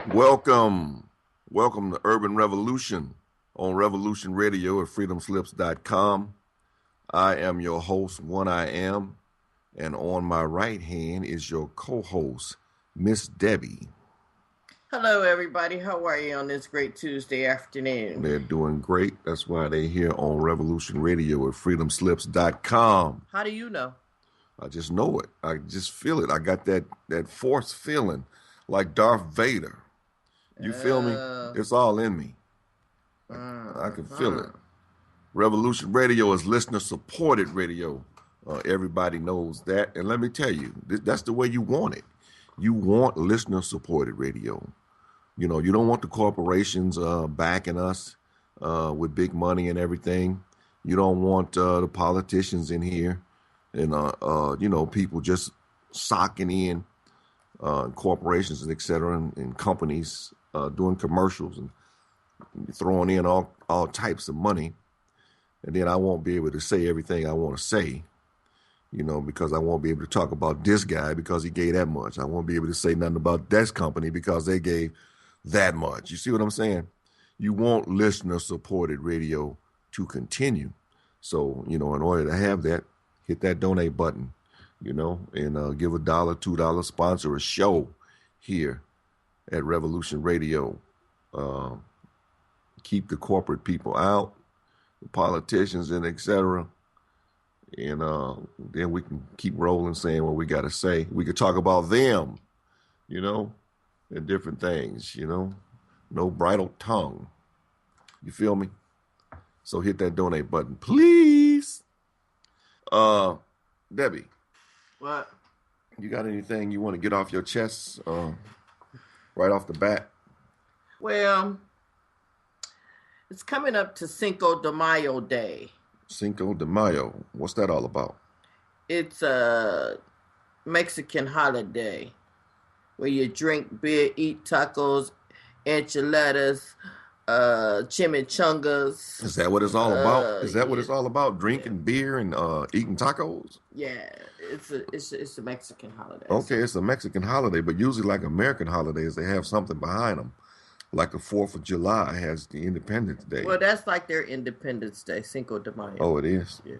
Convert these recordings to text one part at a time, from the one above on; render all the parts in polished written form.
Welcome to Urban Revolution on Revolution Radio at freedomslips.com. I am your host, One I Am, and on my right hand is your co-host, Miss Debbie. Hello, everybody. How are you on this great Tuesday afternoon? They're doing great. That's why they're here on Revolution Radio at freedomslips.com. How do you know? I just know it. I just feel it. I got that force feeling like Darth Vader. You feel me? It's all in me. I can feel it. Revolution Radio is listener-supported radio. Everybody knows that. And let me tell you, that's the way you want it. You want listener-supported radio. You know, you don't want the corporations backing us with big money and everything. You don't want the politicians in here and, people just socking in corporations and et cetera and companies doing commercials and throwing in all types of money. And then I won't be able to say everything I want to say, because I won't be able to talk about this guy because he gave that much. I won't be able to say nothing about this company because they gave that much. You see what I'm saying? You want listener-supported radio to continue. So, in order to have that, hit that donate button, and give $1, $2, sponsor a show here at Revolution Radio. Keep the corporate people out, the politicians and et cetera. And then we can keep rolling saying what we got to say. We could talk about them, and different things, no bridle tongue. You feel me? So hit that donate button, please. Debbie. What? You got anything you want to get off your chest right off the bat? Well, it's coming up to Cinco de Mayo Day. Cinco de Mayo. What's that all about? It's a Mexican holiday where you drink beer, eat tacos, enchiladas, chimichangas. Is that what it's all about? Is that what it's all about? Drinking beer and eating tacos? Yeah, it's a Mexican holiday. Okay, it's a Mexican holiday, but usually like American holidays, they have something behind them. Like the 4th of July has the Independence Day. Well, that's like their Independence Day, Cinco de Mayo. Oh, it is? Yeah.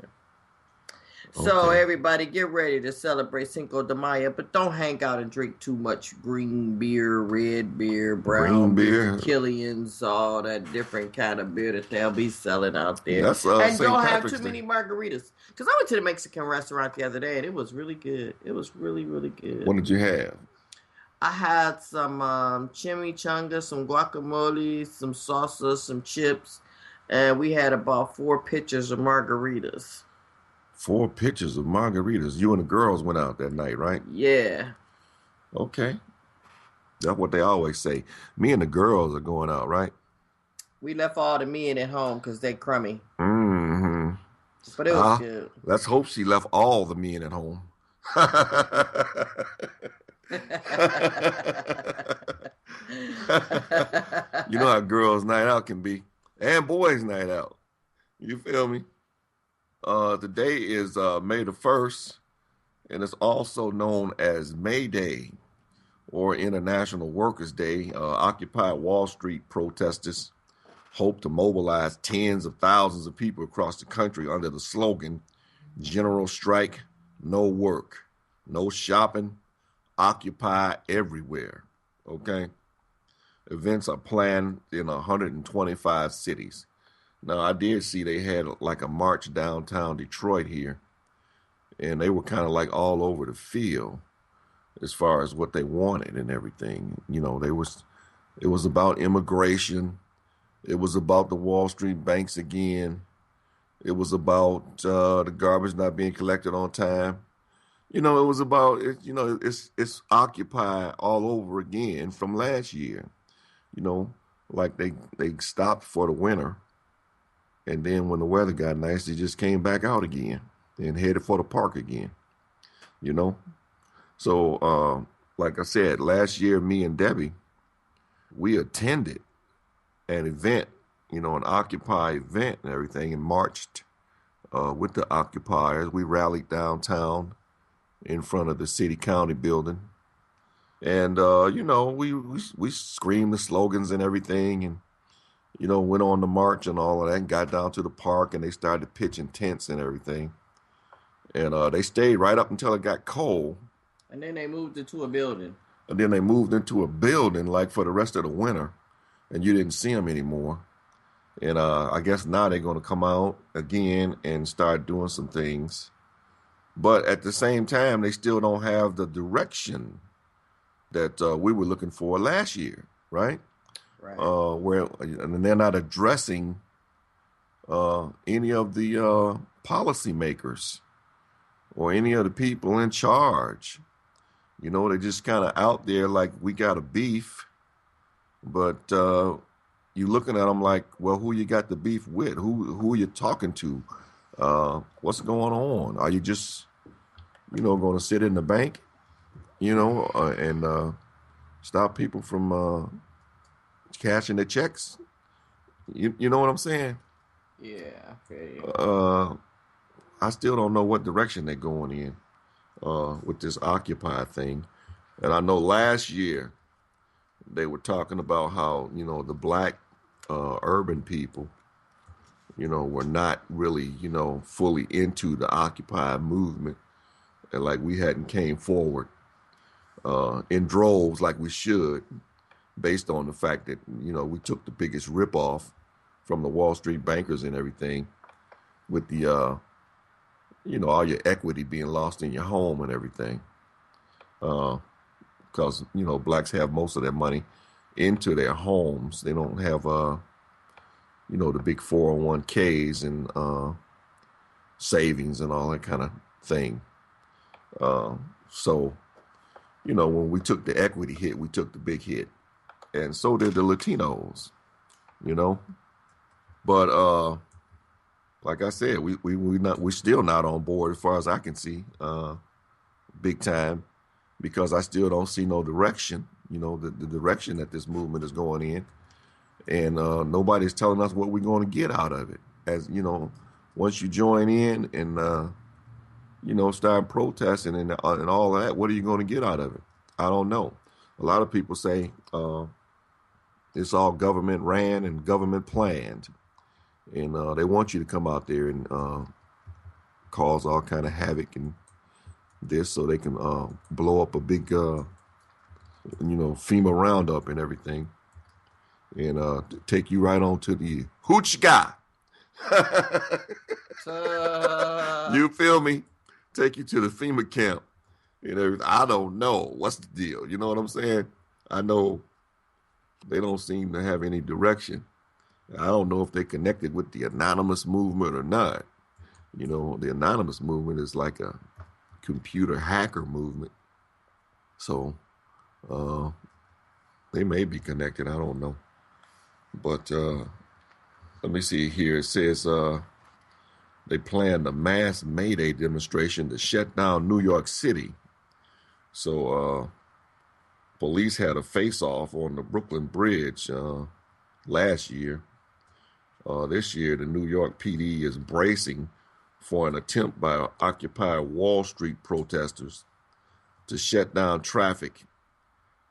So everybody get ready to celebrate Cinco de Mayo, but don't hang out and drink too much green beer, red beer, brown beer, Killian's, all that different kind of beer that they'll be selling out there. That's, and St. don't Patrick's have too Day. many margaritas. Because I went to the Mexican restaurant the other day, and it was really good. It was really, really good. What did you have? I had some chimichangas, some guacamole, some salsa, some chips, and we had about 4 pitchers of margaritas. 4 pitchers of margaritas. You and the girls went out that night, right? Yeah. Okay. That's what they always say. Me and the girls are going out, right? We left all the men at home because they crummy. Mm-hmm. But it was good. Let's hope she left all the men at home. You know how girls' night out can be. And boys' night out. You feel me? Today is May the 1st, and it's also known as May Day or International Workers' Day. Occupy Wall Street protesters hope to mobilize tens of thousands of people across the country under the slogan, General Strike, No Work, No Shopping, Occupy Everywhere. Okay? Events are planned in 125 cities. Now, I did see they had like a march downtown Detroit here, and they were kind of like all over the field as far as what they wanted and everything. It was about immigration. It was about the Wall Street banks again. It was about the garbage not being collected on time. It was about, it's Occupy all over again from last year. Like they stopped for the winter. And then when the weather got nice, they just came back out again and headed for the park again, So, like I said, last year, me and Debbie, we attended an event, an Occupy event and everything, and marched with the occupiers. We rallied downtown in front of the city county building. And we screamed the slogans and everything, and went on the march and all of that, and got down to the park, and they started pitching tents and everything. And they stayed right up until it got cold. And then they moved into a building. And then they moved into a building like for the rest of the winter, and you didn't see them anymore. And I guess now they're going to come out again and start doing some things. But at the same time, they still don't have the direction that we were looking for last year, right? Right. And they're not addressing any of the policymakers or any of the people in charge. They're just kind of out there like we got a beef, but you looking at them like, well, who you got the beef with? Who are you talking to? What's going on? Are you just, going to sit in the bank, and stop people from cashing their checks? You know what I'm saying? Yeah, I feel you. I still don't know what direction they're going in with this Occupy thing. And I know last year they were talking about how, the black urban people, were not really, fully into the Occupy movement. And like we hadn't came forward in droves like we should, based on the fact that, we took the biggest ripoff from the Wall Street bankers and everything with the, all your equity being lost in your home and everything. Because, blacks have most of their money into their homes. They don't have, the big 401ks and savings and all that kind of thing. So, when we took the equity hit, we took the big hit. And so did the Latinos, But like I said, we're still not on board as far as I can see, big time, because I still don't see no direction, the direction that this movement is going in. And nobody's telling us what we're going to get out of it. As once you join in and start protesting and all that, what are you going to get out of it? I don't know. A lot of people say it's all government ran and government planned, and they want you to come out there and cause all kind of havoc and this, so they can blow up a big, FEMA roundup and everything, and take you right on to the hooch guy. You feel me? Take you to the FEMA camp and everything. I don't know what's the deal. You know what I'm saying? I know they don't seem to have any direction. I don't know if they connected with the anonymous movement or not. The anonymous movement is like a computer hacker movement. So they may be connected. I don't know. But let me see here. It says they planned a mass May Day demonstration to shut down New York City. So police had a face-off on the Brooklyn Bridge last year. This year, the New York PD is bracing for an attempt by Occupy Wall Street protesters to shut down traffic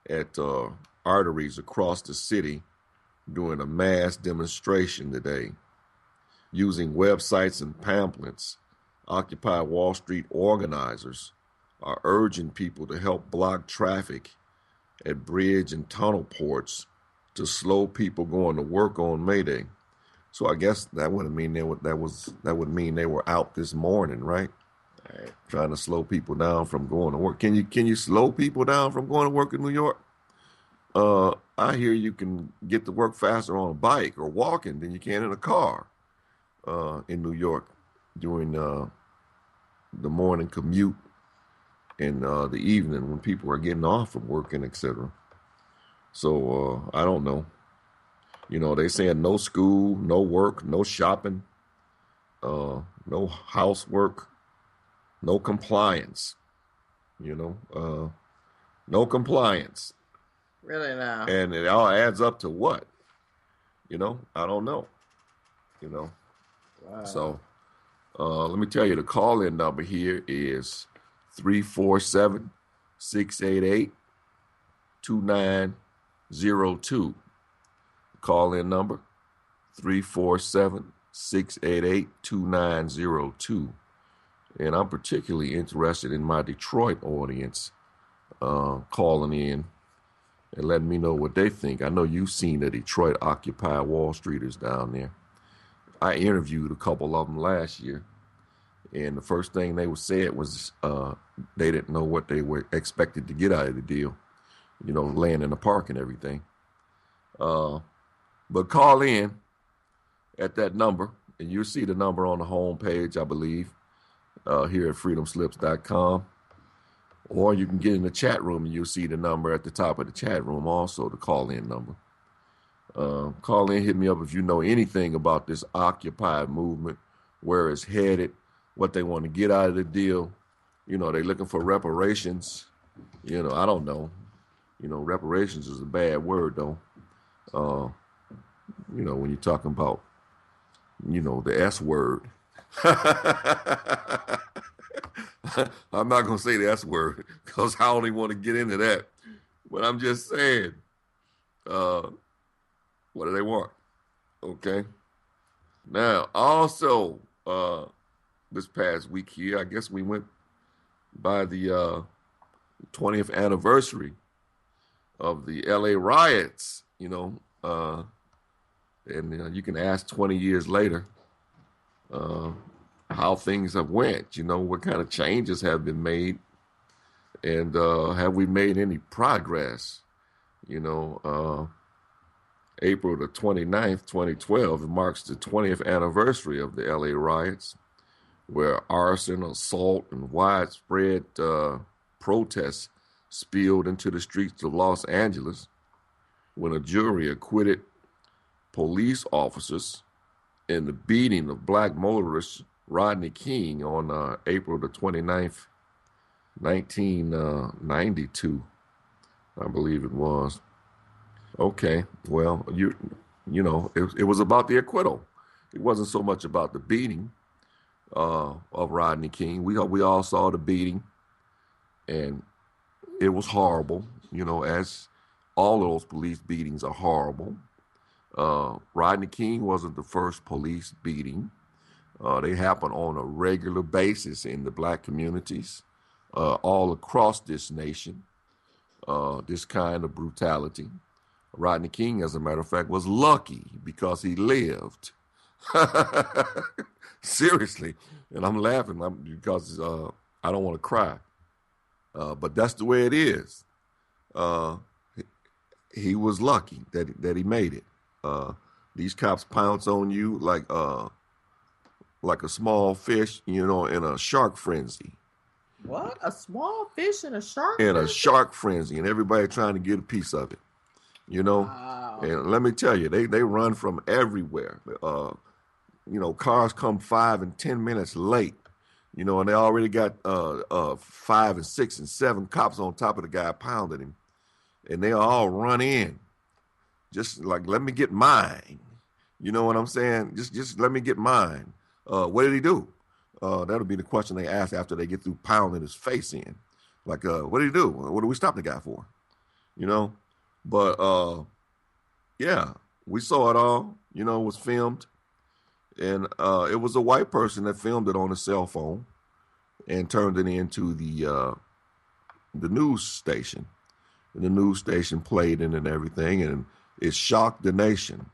at arteries across the city during a mass demonstration today. Using websites and pamphlets, Occupy Wall Street organizers are urging people to help block traffic at bridge and tunnel ports to slow people going to work on May Day. So I guess that would mean they were out this morning, right? Right. Trying to slow people down from going to work. Can you slow people down from going to work in New York? I hear you can get to work faster on a bike or walking than you can in a car in New York during the morning commute and the evening when people are getting off from work and etc. So I don't know. They saying no school, no work, no shopping, no housework, no compliance. No compliance. Really now. And it all adds up to what? I don't know. Wow. So let me tell you, the call-in number here is 347-688-8255. 2902. Call in number 347-688-2902. And I'm particularly interested in my Detroit audience calling in and letting me know what they think. I know you've seen the Detroit Occupy Wall Streeters down there. I interviewed a couple of them last year, and the first thing they said was they didn't know what they were expected to get out of the deal, laying in the park and everything. But call in at that number, and you'll see the number on the home page, I believe, here at freedomslips.com. Or you can get in the chat room, and you'll see the number at the top of the chat room also, the call-in number. Call in, hit me up if you know anything about this Occupy movement, where it's headed, what they want to get out of the deal. They're looking for reparations. I don't know. Reparations is a bad word, though. When you're talking about, the S word. I'm not going to say the S word because I don't even want to get into that. But I'm just saying, what do they want? Okay. Now, also, this past week here, I guess we went by the 20th anniversary of the LA riots, and you can ask 20 years later how things have went, what kind of changes have been made, and have we made any progress? April the 29th, 2012, it marks the 20th anniversary of the LA riots, where arson, assault, and widespread protests spilled into the streets of Los Angeles when a jury acquitted police officers in the beating of black motorist Rodney King on April the 29th, 1992, I believe it was. Okay, well, it was about the acquittal. It wasn't so much about the beating of Rodney King. We all saw the beating, and it was horrible, as all of those police beatings are horrible. Rodney King wasn't the first police beating. They happen on a regular basis in the black communities all across this nation, this kind of brutality. Rodney King, as a matter of fact, was lucky because he lived. Seriously. And I'm laughing because I don't want to cry. But that's the way it is. He was lucky that he made it. These cops pounce on you like a small fish, in a shark frenzy. What? A small fish in a shark frenzy? In a shark frenzy, and everybody trying to get a piece of it. Wow. And let me tell you, they run from everywhere. Cars come 5 and 10 minutes late, and they already got 5 and 6 and 7 cops on top of the guy pounding him, and they all run in, just like, let me get mine. You know what I'm saying? Just let me get mine. What did he do? That'll be the question they ask after they get through pounding his face in. Like, what did he do? What do we stop the guy for? But, yeah, we saw it all, it was filmed. And it was a white person that filmed it on a cell phone and turned it into the news station. And the news station played it and everything, and it shocked the nation.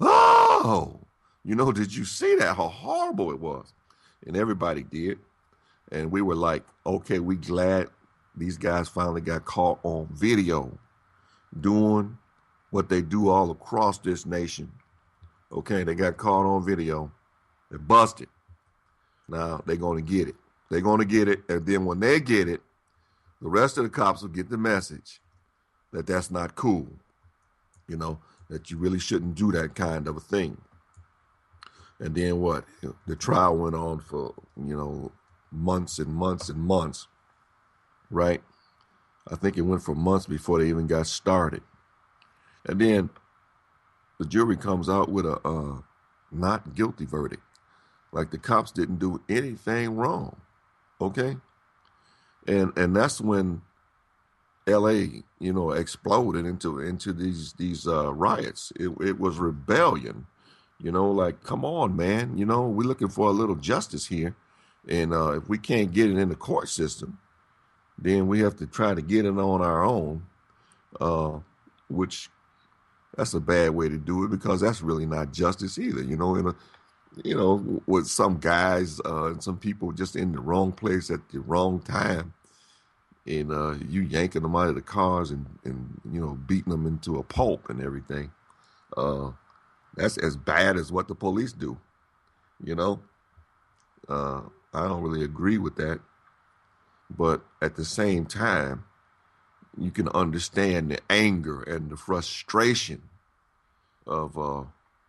Oh, did you see that? How horrible it was. And everybody did. And we were like, okay, we glad these guys finally got caught on video doing what they do all across this nation. Okay, they got caught on video. They're busted. Now they're going to get it. They're going to get it. And then when they get it, the rest of the cops will get the message that that's not cool. That you really shouldn't do that kind of a thing. And then what? The trial went on for, months and months and months, right? I think it went for months before they even got started. And then the jury comes out with a not guilty verdict. Like the cops didn't do anything wrong, okay? And that's when L.A., exploded into these riots. It was rebellion. Like, come on, man. We're looking for a little justice here, and if we can't get it in the court system, then we have to try to get it on our own. Which that's a bad way to do it because that's really not justice either. With some guys and some people just in the wrong place at the wrong time, and you yanking them out of the cars and beating them into a pulp and everything. Uh, that's as bad as what the police do. You know, I don't really agree with that, but at the same time, you can understand the anger and the frustration of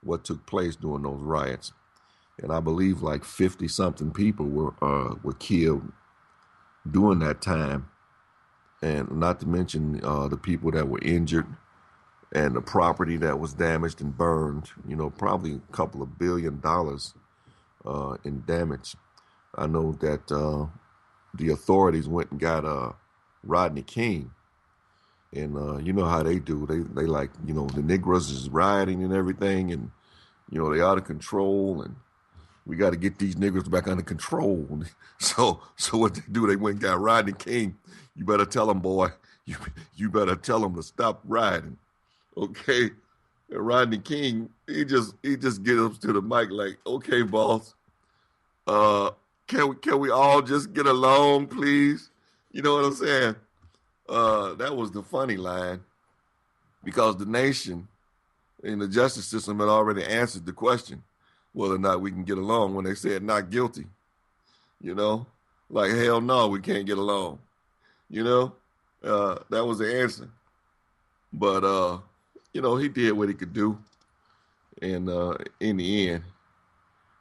what took place during those riots. And I believe like 50 something people were killed during that time, and not to mention the people that were injured and the property that was damaged and burned. Probably a couple of $1 billion in damage. I know that the authorities went and got Rodney King, and you know how they do. They like the Negroes is rioting and everything, and they out of control, and we got to get these niggers back under control. So what they do, they went and got Rodney King. You better tell them, boy. You better tell them to stop riding. Okay. And Rodney King, he just gets up to the mic like, okay, boss. Can we all just get along, please? You know what I'm saying? That was the funny line because the nation and the justice system had already answered the question whether or not we can get along when they said not guilty. Like, hell no, we can't get along. That was the answer. But he did what he could do, and in the end,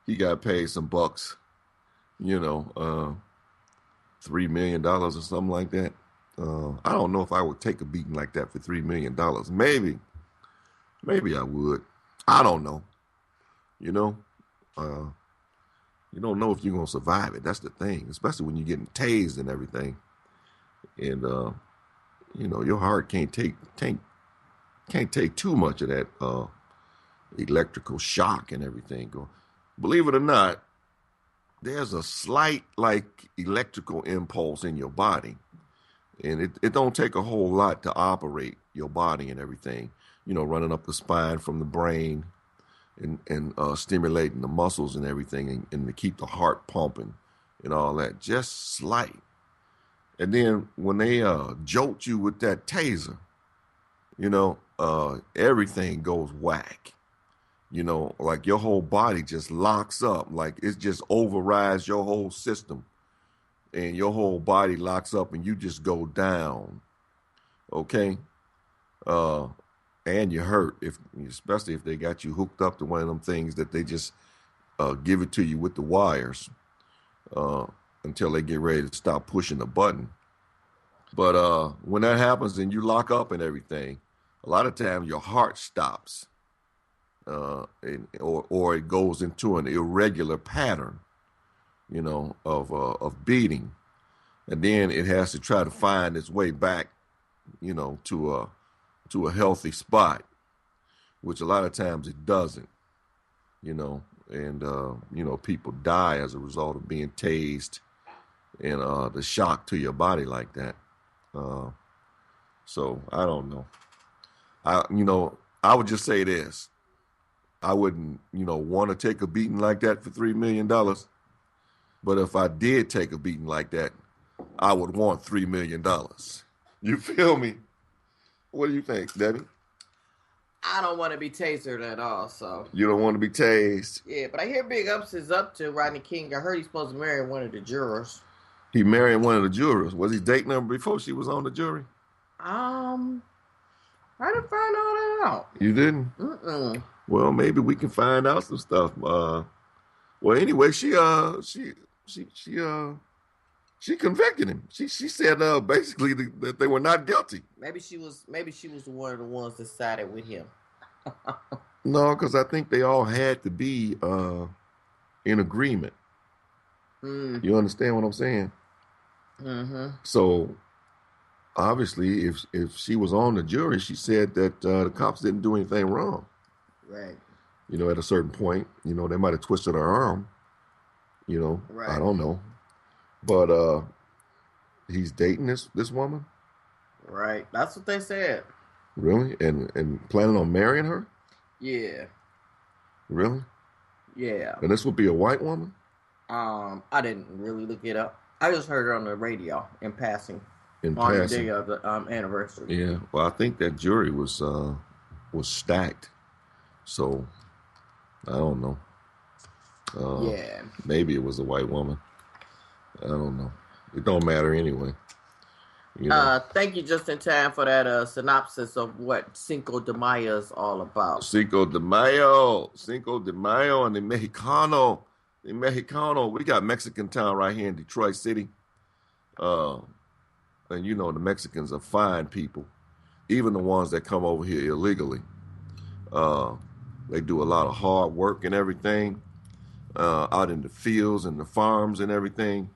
he got paid some bucks. $3 million or something like that. I don't know if I would take a beating like that for $3 million. Maybe I would. I don't know. You don't know if you're gonna survive it. That's the thing, especially when you're getting tased and everything, and your heart can't take too much of that electrical shock and everything. Believe it or not, there's a slight like electrical impulse in your body, and it don't take a whole lot to operate your body and everything. Running up the spine from the brain and stimulating the muscles and everything, and to keep the heart pumping and all that. Just slight. And then when they jolt you with that taser, everything goes whack. Like your whole body just locks up, like it just overrides your whole system, and your whole body locks up, and you just go down. Okay, and you hurt, especially if they got you hooked up to one of them things that they just give it to you with the wires until they get ready to stop pushing the button. But when that happens and you lock up and everything, a lot of times your heart stops, or it goes into an irregular pattern, of beating, and then it has to try to find its way back, to a healthy spot, which a lot of times it doesn't, and people die as a result of being tased and the shock to your body like that. So I don't know. I would just say this. I wouldn't, want to take a beating like that for $3 million. But if I did take a beating like that, I would want $3 million. You feel me? What do you think, Debbie? I don't want to be tasered at all, so. You don't want to be tased? Yeah, but I hear Big Ups is up to Rodney King. I heard he's supposed to marry one of the jurors. He married one of the jurors. Was he dating her before she was on the jury? I didn't find all that out. You didn't? Mm-mm. Well, maybe we can find out some stuff. Well, anyway, she convicted him. She said basically that they were not guilty. Maybe she was one of the ones that sided with him. No, because I think they all had to be in agreement. You understand what I'm saying? Mm-hmm. So obviously, if she was on the jury, she said that the cops didn't do anything wrong. Right. At a certain point, they might have twisted her arm. I Right. don't know, but he's dating this woman. Right. That's what they said. Really, and planning on marrying her. Yeah. Really. Yeah. And this would be a white woman. I didn't really look it up. I just heard it on the radio in passing In on the passing. day of the anniversary. Yeah. Well, I think that jury was stacked. So I don't know. Yeah. Maybe it was a white woman. I don't know. It don't matter anyway. Thank you just in time for that synopsis of what Cinco de Mayo is all about. Cinco de Mayo, and the Mexicano. We got Mexican town right here in Detroit City. And the Mexicans are fine people, even the ones that come over here illegally. They do a lot of hard work and everything out in the fields and the farms and everything.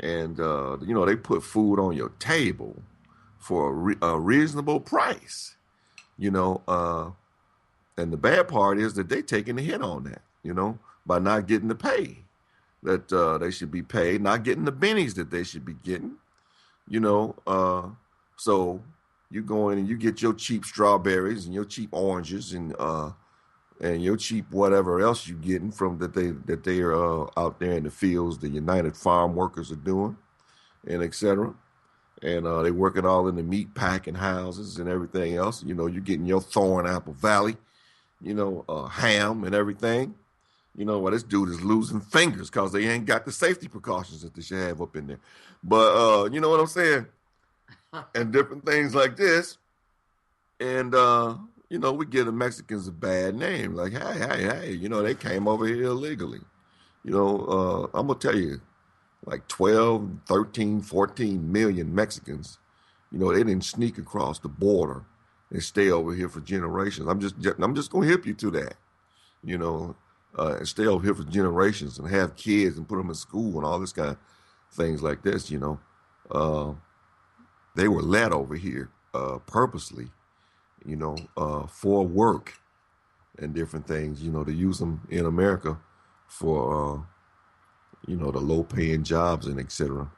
And, they put food on your table for a reasonable price, and the bad part is that they taking the hit on that, by not getting the pay that they should be paid, not getting the bennies that they should be getting, so you go in and you get your cheap strawberries and your cheap oranges and your cheap whatever else you getting from that they are out there in the fields, the United Farm Workers are doing, and etc. And they work it all in the meat packing houses and everything else. You're getting your Thorn Apple Valley, ham and everything. Well, this dude is losing fingers because they ain't got the safety precautions that they should have up in there. But you know what I'm saying? And different things like this. And we give the Mexicans a bad name. Like, hey, they came over here illegally. I'm gonna tell you, like 12, 13, 14 million Mexicans, they didn't sneak across the border and stay over here for generations. I'm just gonna hip you to that, and stay over here for generations and have kids and put them in school and all this kind of things like this. They were led over here purposely, for work and different things, to use them in America for, the low-paying jobs and etc.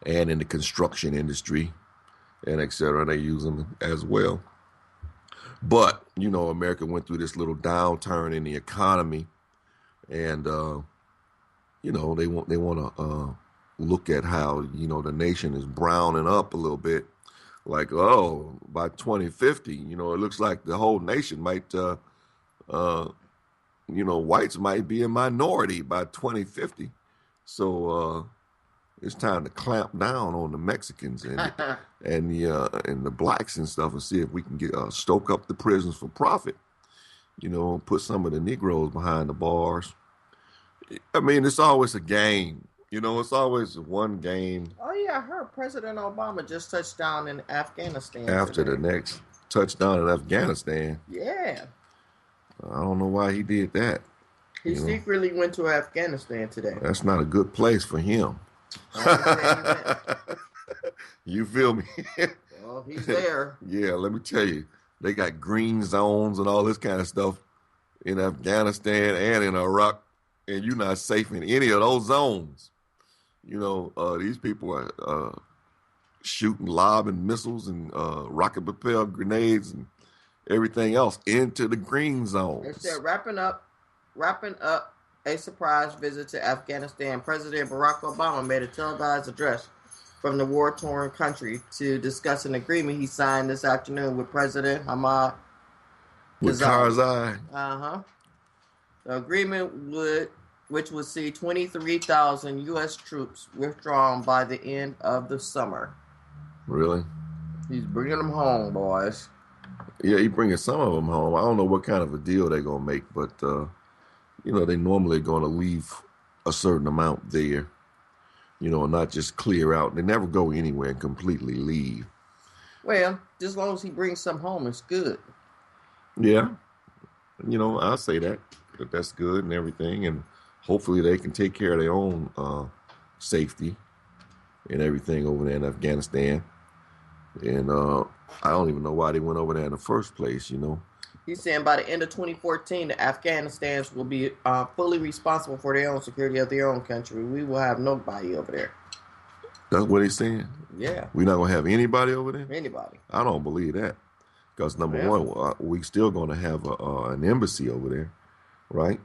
And in the construction industry and etc. They use them as well. But, America went through this little downturn in the economy, and, they want to look at how, the nation is browning up a little bit. Like, by 2050, it looks like the whole nation might, whites might be a minority by 2050. So it's time to clamp down on the Mexicans and the blacks and stuff, and see if we can get stoke up the prisons for profit. Put some of the Negroes behind the bars. I mean, it's always a game. It's always one game. Oh yeah, I heard President Obama just touched down in Afghanistan after today. The next touchdown in Afghanistan. Yeah. I don't know why he did that. He secretly went to Afghanistan today. That's not a good place for him. You feel me? Well, he's there. Yeah, let me tell you, they got green zones and all this kind of stuff in Afghanistan and in Iraq, and you're not safe in any of those zones. These people are shooting, lobbing missiles and rocket propelled grenades and everything else into the green zones. They said wrapping up a surprise visit to Afghanistan, President Barack Obama made a televised address from the war-torn country to discuss an agreement he signed this afternoon with President Hamid Karzai. The agreement which would see 23,000 U.S. troops withdrawn by the end of the summer. Really? He's bringing them home, boys. Yeah, he's bringing some of them home. I don't know what kind of a deal they're going to make, but, they normally going to leave a certain amount there, and not just clear out. They never go anywhere and completely leave. Well, just as long as he brings some home, it's good. Yeah. I'll say that that's good and everything, and hopefully they can take care of their own safety and everything over there in Afghanistan. And I don't even know why they went over there in the first place, you know. He's saying by the end of 2014, the Afghanistans will be fully responsible for their own security of their own country. We will have nobody over there. That's what he's saying? Yeah. We're not going to have anybody over there? Anybody. I don't believe that. Because number one, we still going to have an embassy over there, right?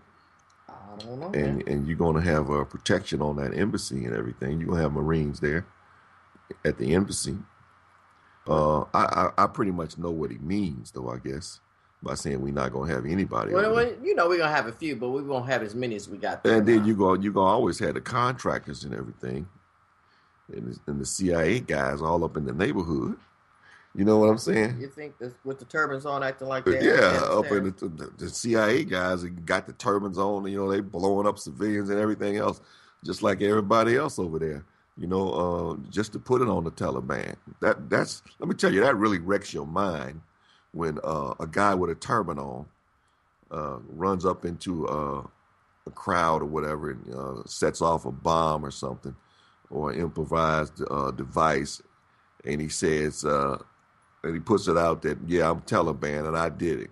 I don't know. And you're going to have protection on that embassy and everything. You're going to have Marines there at the embassy. I pretty much know what he means, though, I guess, by saying we're not going to have anybody over there. You know, we're going to have a few, but we won't have as many as we got there. And then you're going to always have the contractors and everything. And the CIA guys all up in the neighborhood. You know what I'm saying? You think with the turbans on acting like that? Yeah, up in the CIA guys got the turbans on. You know, they blowing up civilians and everything else, just like everybody else over there. You know, just to put it on the Taliban. That's let me tell you, that really wrecks your mind when a guy with a turban on runs up into a crowd or whatever and sets off a bomb or something or an improvised device, and he says. And he puts it out that, yeah, I'm Taliban and I did it.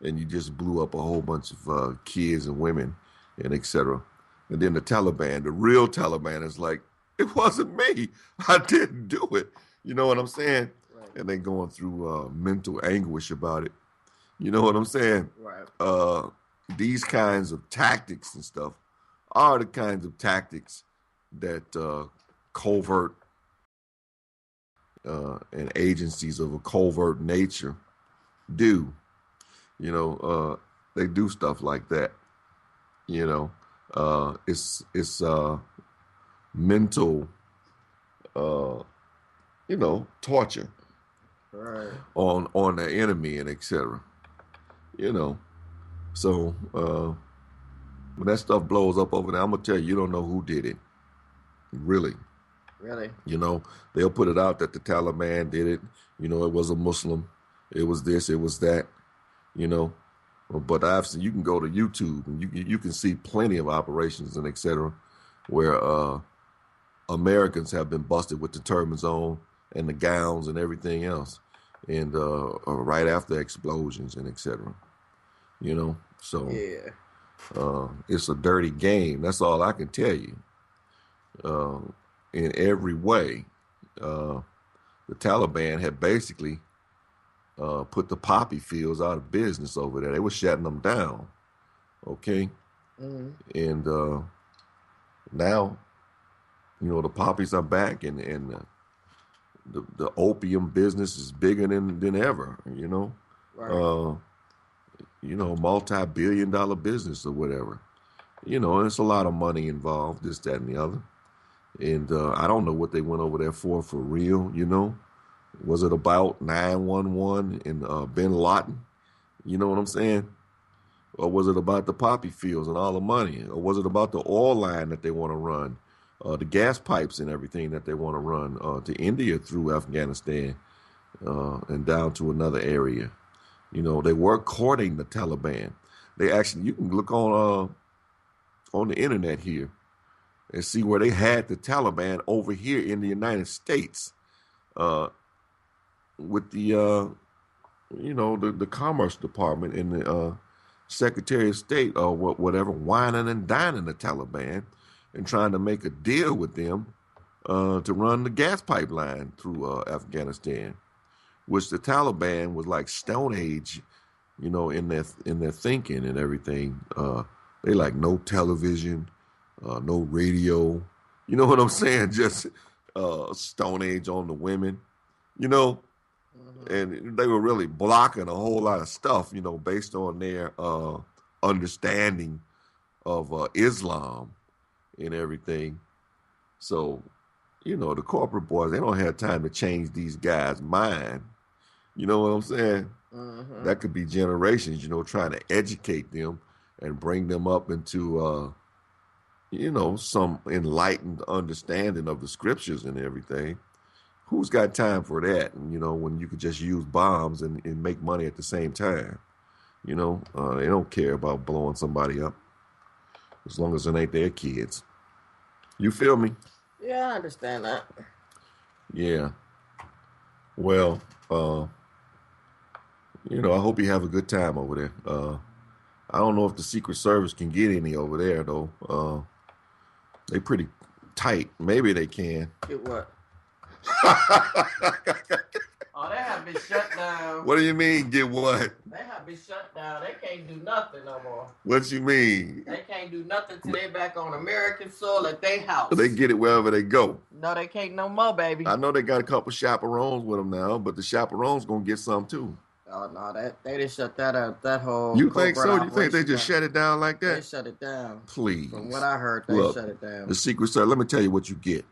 And you just blew up a whole bunch of kids and women and etc. And then the Taliban, the real Taliban is like, it wasn't me. I didn't do it. You know what I'm saying? Right. And they going through mental anguish about it. You know what I'm saying? Right. These kinds of tactics and stuff are the kinds of tactics that covert and agencies of a covert nature do. You know, they do stuff like that. You know, it's mental, you know, torture right. on the enemy and etc. You know, so when that stuff blows up over there, I'm gonna tell you, you don't know who did it. Really. Really? You know, they'll put it out that the Taliban did it. You know, it was a Muslim. It was this, it was that, you know. But I've seen, you can go to YouTube and you can see plenty of operations and et cetera where Americans have been busted with the turbans on and the gowns and everything else. And right after explosions and et cetera. You know, so yeah. It's a dirty game. That's all I can tell you. In every way, the Taliban had basically put the poppy fields out of business over there. They were shutting them down, okay? Mm-hmm. And now, you know, the poppies are back, and the opium business is bigger than ever. You know, right. You know, multi-billion-dollar business or whatever. You know, and it's a lot of money involved, this, that, and the other. And I don't know what they went over there for real, you know. Was it about 911 and bin Laden? You know what I'm saying? Or was it about the poppy fields and all the money? Or was it about the oil line that they want to run, the gas pipes and everything that they want to run to India through Afghanistan and down to another area? You know, they were courting the Taliban. They actually, you can look on the internet here and see where they had the Taliban over here in the United States with the, you know, the Commerce Department and the Secretary of State or whatever, whining and dining the Taliban and trying to make a deal with them to run the gas pipeline through Afghanistan, which the Taliban was like Stone Age, you know, in their thinking and everything. They like no television, no radio. You know what I'm saying? Just Stone Age on the women, you know? Mm-hmm. And they were really blocking a whole lot of stuff, you know, based on their understanding of Islam and everything. So, you know, the corporate boys, they don't have time to change these guys' mind. You know what I'm saying? Mm-hmm. That could be generations, you know, trying to educate them and bring them up into you know, some enlightened understanding of the scriptures and everything. Who's got time for that? And, you know, when you could just use bombs and make money at the same time. You know, they don't care about blowing somebody up as long as it ain't their kids. You feel me? Yeah, I understand that. Yeah. Well, I hope you have a good time over there. I don't know if the Secret Service can get any over there though. They pretty tight. Maybe they can. Get what? Oh, they have been shut down. What do you mean, get what? They have been shut down. They can't do nothing no more. What you mean? They can't do nothing till they back on American soil at their house. They get it wherever they go. No, they can't no more, baby. I know they got a couple chaperones with them now, but the chaperones gonna get some too. Oh no, they just shut that up. That whole. You think so? You think they just shut it down like that? They shut it down. Please. From what I heard, they shut it down. The Secret Service. Let me tell you what you get.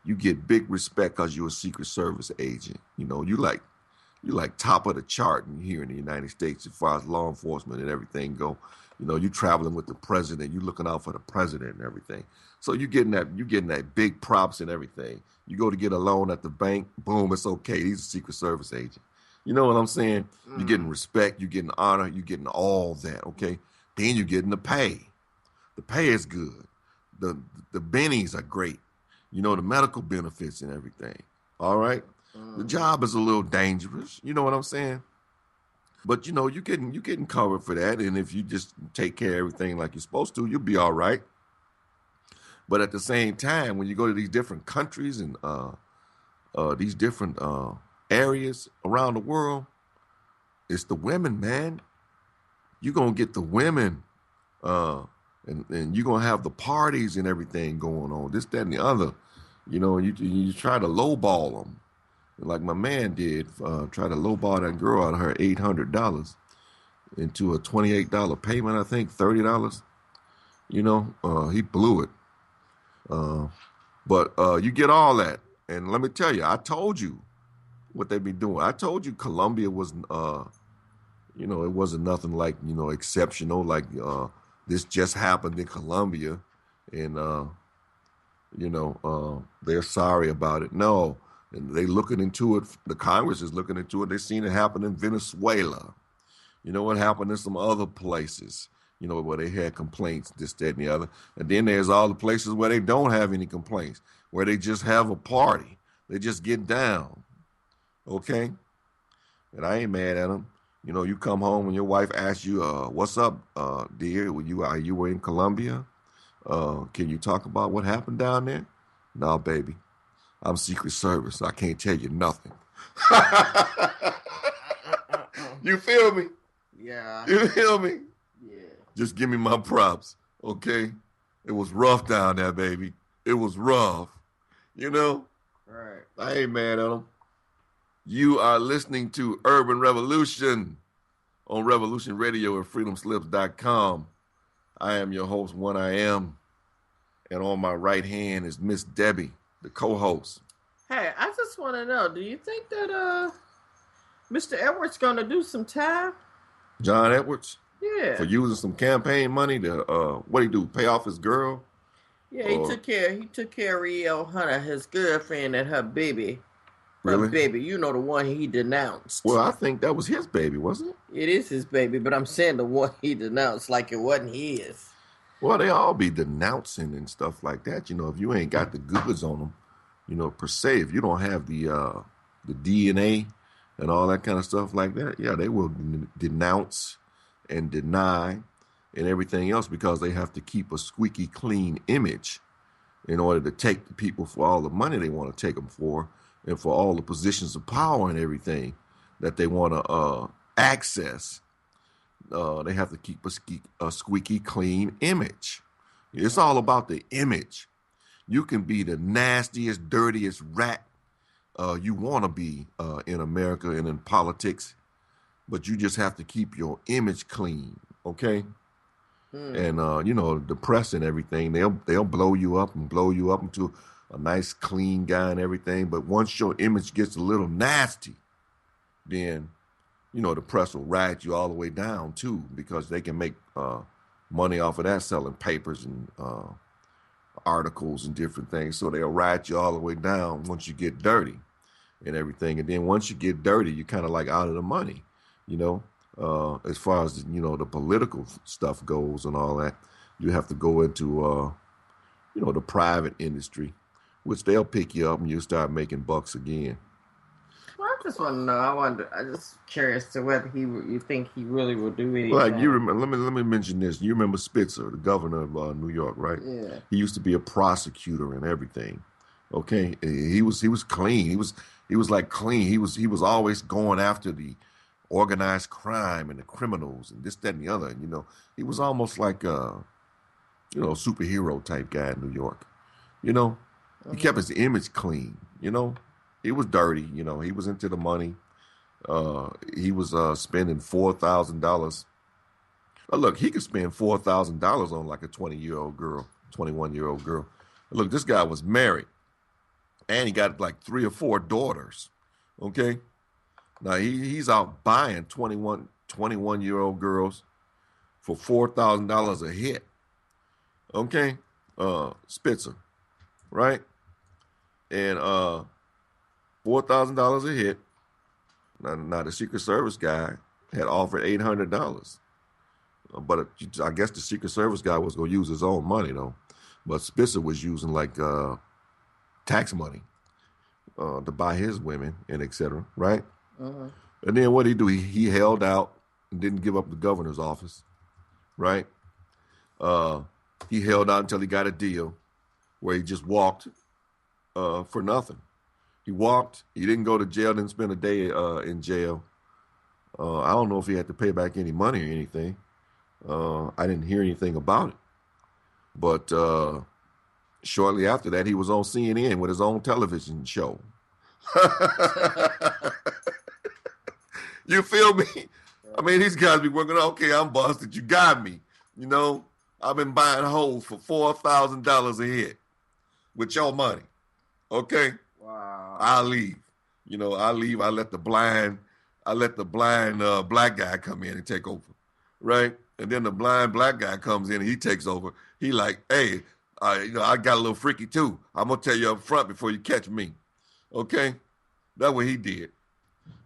You get big respect because you're a Secret Service agent. You like top of the chart here in the United States as far as law enforcement and everything go. You traveling with the president. You looking out for the president and everything. So you getting that big props and everything. You go to get a loan at the bank, boom, it's okay. He's a Secret Service agent. You know what I'm saying? You're getting respect, you're getting honor, you're getting all that, okay? Then you're getting the pay. The pay is good. The bennies are great. The medical benefits and everything. All right? The job is a little dangerous. You know what I'm saying? But you're getting covered for that. And if you just take care of everything like you're supposed to, you'll be all right. But at the same time, when you go to these different countries and these different areas around the world, it's the women, man. You're going to get the women and you're going to have the parties and everything going on, this, that, and the other. You try to lowball them. Like my man did, try to lowball that girl out of her $800 into a $28 payment, I think, $30. He blew it. But you get all that. And let me tell you, I told you what they be doing. I told you Colombia was, it wasn't nothing like, exceptional, like this just happened in Colombia. And, they're sorry about it. No. And they looking into it. The Congress is looking into it. They seen it happen in Venezuela. What happened in some other places, where they had complaints, this, that, and the other. And then there's all the places where they don't have any complaints, where they just have a party. They just get down. Okay? And I ain't mad at them. You come home and your wife asks you, what's up, dear? Are you in Colombia? Can you talk about what happened down there? No, baby. I'm Secret Service. I can't tell you nothing. You feel me? Yeah. You feel me? Yeah. Just give me my props, okay? It was rough down there, baby. It was rough. Right. I ain't mad at them. You are listening to Urban Revolution on Revolution Radio at freedomslips.com. I am your host, One I Am. And on my right hand is Miss Debbie, the co-host. Hey, I just want to know, do you think that Mr. Edwards going to do some time? John Edwards? Yeah. For using some campaign money to, what he do, pay off his girl? Yeah, he took care of Riel Hunter, his girlfriend, and her baby. Really? Her baby, the one he denounced. Well, I think that was his baby, wasn't it? It is his baby, but I'm saying the one he denounced like it wasn't his. Well, they all be denouncing and stuff like that. If you ain't got the goods on them, per se, if you don't have the DNA and all that kind of stuff like that, yeah, they will denounce and deny and everything else because they have to keep a squeaky clean image in order to take the people for all the money they want to take them for and for all the positions of power and everything that they want to access. They have to keep a squeaky clean image. It's all about the image. You can be the nastiest, dirtiest rat you want to be in America and in politics, but you just have to keep your image clean, okay? And the press and everything, they'll blow you up into a nice, clean guy and everything. But once your image gets a little nasty, then the press will ride you all the way down too, because they can make money off of that, selling papers and articles and different things. So they'll ride you all the way down once you get dirty and everything. And then once you get dirty, you're kind of like out of the money, as far as, the political stuff goes and all that. You have to go into, the private industry which they'll pick you up and you start making bucks again. Well, I just want to know. I just curious to whether you think he really will do anything. Like you remember, let me mention this. You remember Spitzer, the governor of New York, right? Yeah. He used to be a prosecutor and everything. Okay, he was clean. He was like clean. He was always going after the organized crime and the criminals and this, that, and the other. And, he was almost like a superhero type guy in New York. He kept his image clean. He was dirty. He was into the money. He was spending $4,000. Look, he could spend $4,000 on like a 20-year-old girl, 21-year-old girl. Look, this guy was married, and he got like 3 or 4 daughters. Okay, now he's out buying 21-year-old girls for $4,000 a hit. Okay, Spitzer, right? And $4,000 a hit. Now the Secret Service guy had offered $800, but I guess the Secret Service guy was going to use his own money though. But Spitzer was using like tax money to buy his women and etc. Right? Uh-huh. And then what did he do? He held out and didn't give up the governor's office. Right? He held out until he got a deal where he just walked for nothing. He walked. He didn't go to jail. Didn't spend a day in jail. I don't know if he had to pay back any money or anything. I didn't hear anything about it. But shortly after that, he was on CNN with his own television show. You feel me? I mean, these guys be working. Okay, I'm busted. You got me. I've been buying hoes for $4,000 a hit with your money. Okay. Wow. I'll leave. I leave. I let the blind black guy come in and take over, right? And then the blind black guy comes in and he takes over. He like, hey, I got a little freaky too. I'm gonna tell you up front before you catch me, okay? That's what he did.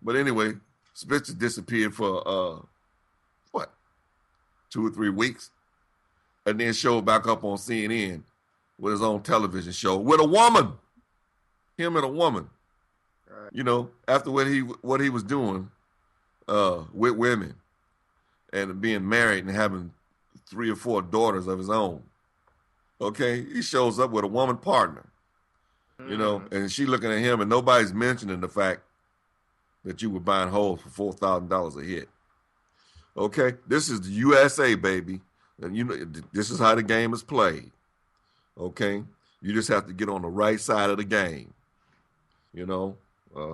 But anyway, Spitzer disappeared for 2 or 3 weeks, and then showed back up on CNN with his own television show with a woman. Him and a woman. Right. After what he was doing with women and being married and having 3 or 4 daughters of his own. Okay, he shows up with a woman partner. And she looking at him, and nobody's mentioning the fact that you were buying hoes for $4,000 a hit. Okay, this is the USA, baby, and this is how the game is played. Okay, you just have to get on the right side of the game.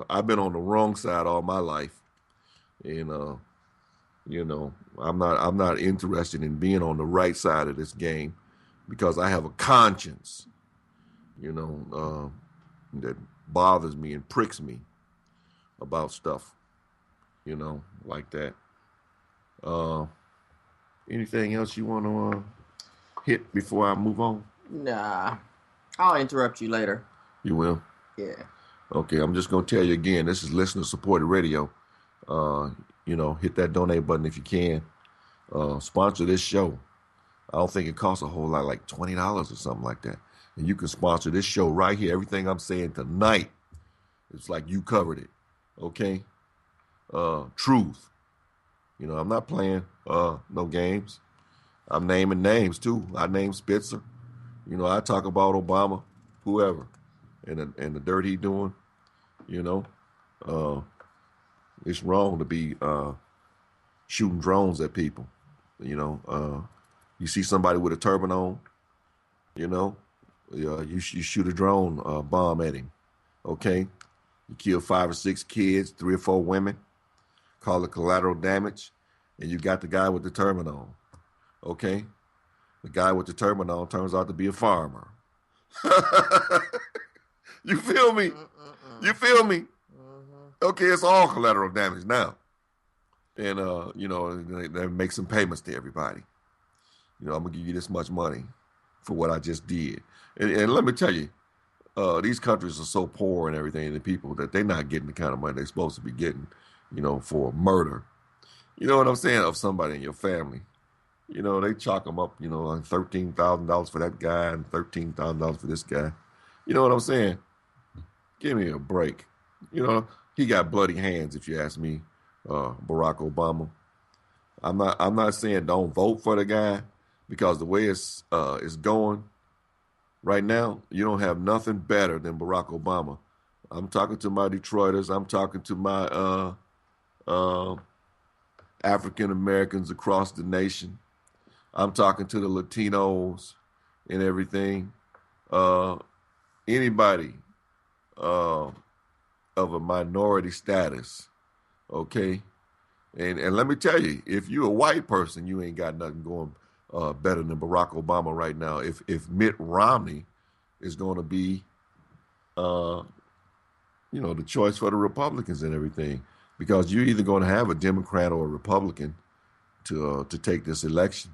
I've been on the wrong side all my life, and I'm not interested in being on the right side of this game because I have a conscience, that bothers me and pricks me about stuff, like that. Anything else you want to hit before I move on? Nah, I'll interrupt you later. You will? Yeah. Okay, I'm just going to tell you again, this is listener-supported radio. Hit that donate button if you can. Sponsor this show. I don't think it costs a whole lot, like $20 or something like that. And you can sponsor this show right here. Everything I'm saying tonight, it's like you covered it. Okay? Truth. I'm not playing no games. I'm naming names, too. I name Spitzer. I talk about Obama, whoever, and the dirt he doing. It's wrong to be shooting drones at people. You see somebody with a turban on, you shoot a drone bomb at him. Okay, you kill 5 or 6 kids, 3 or 4 women. Call it collateral damage, and you got the guy with the turban on. Okay, the guy with the turban on turns out to be a farmer. You feel me? You feel me? Okay, it's all collateral damage now. And, they make some payments to everybody. I'm going to give you this much money for what I just did. And let me tell you, these countries are so poor and everything, and the people, that they're not getting the kind of money they're supposed to be getting, for murder. You know what I'm saying? Of somebody in your family. They chalk them up, $13,000 for that guy and $13,000 for this guy. You know what I'm saying? Give me a break. You know, he got bloody hands, if you ask me, Barack Obama. I'm not saying don't vote for the guy because the way it's going right now, you don't have nothing better than Barack Obama. I'm talking to my Detroiters. I'm talking to my uh, African Americans across the nation. I'm talking to the Latinos and everything. Uh, Anybody uh, of a minority status, okay? And let me tell you, if you're a white person, you ain't got nothing going better than Barack Obama right now. If Mitt Romney is going to be, uh, the choice for the Republicans and everything, because you're either going to have a Democrat or a Republican to take this election,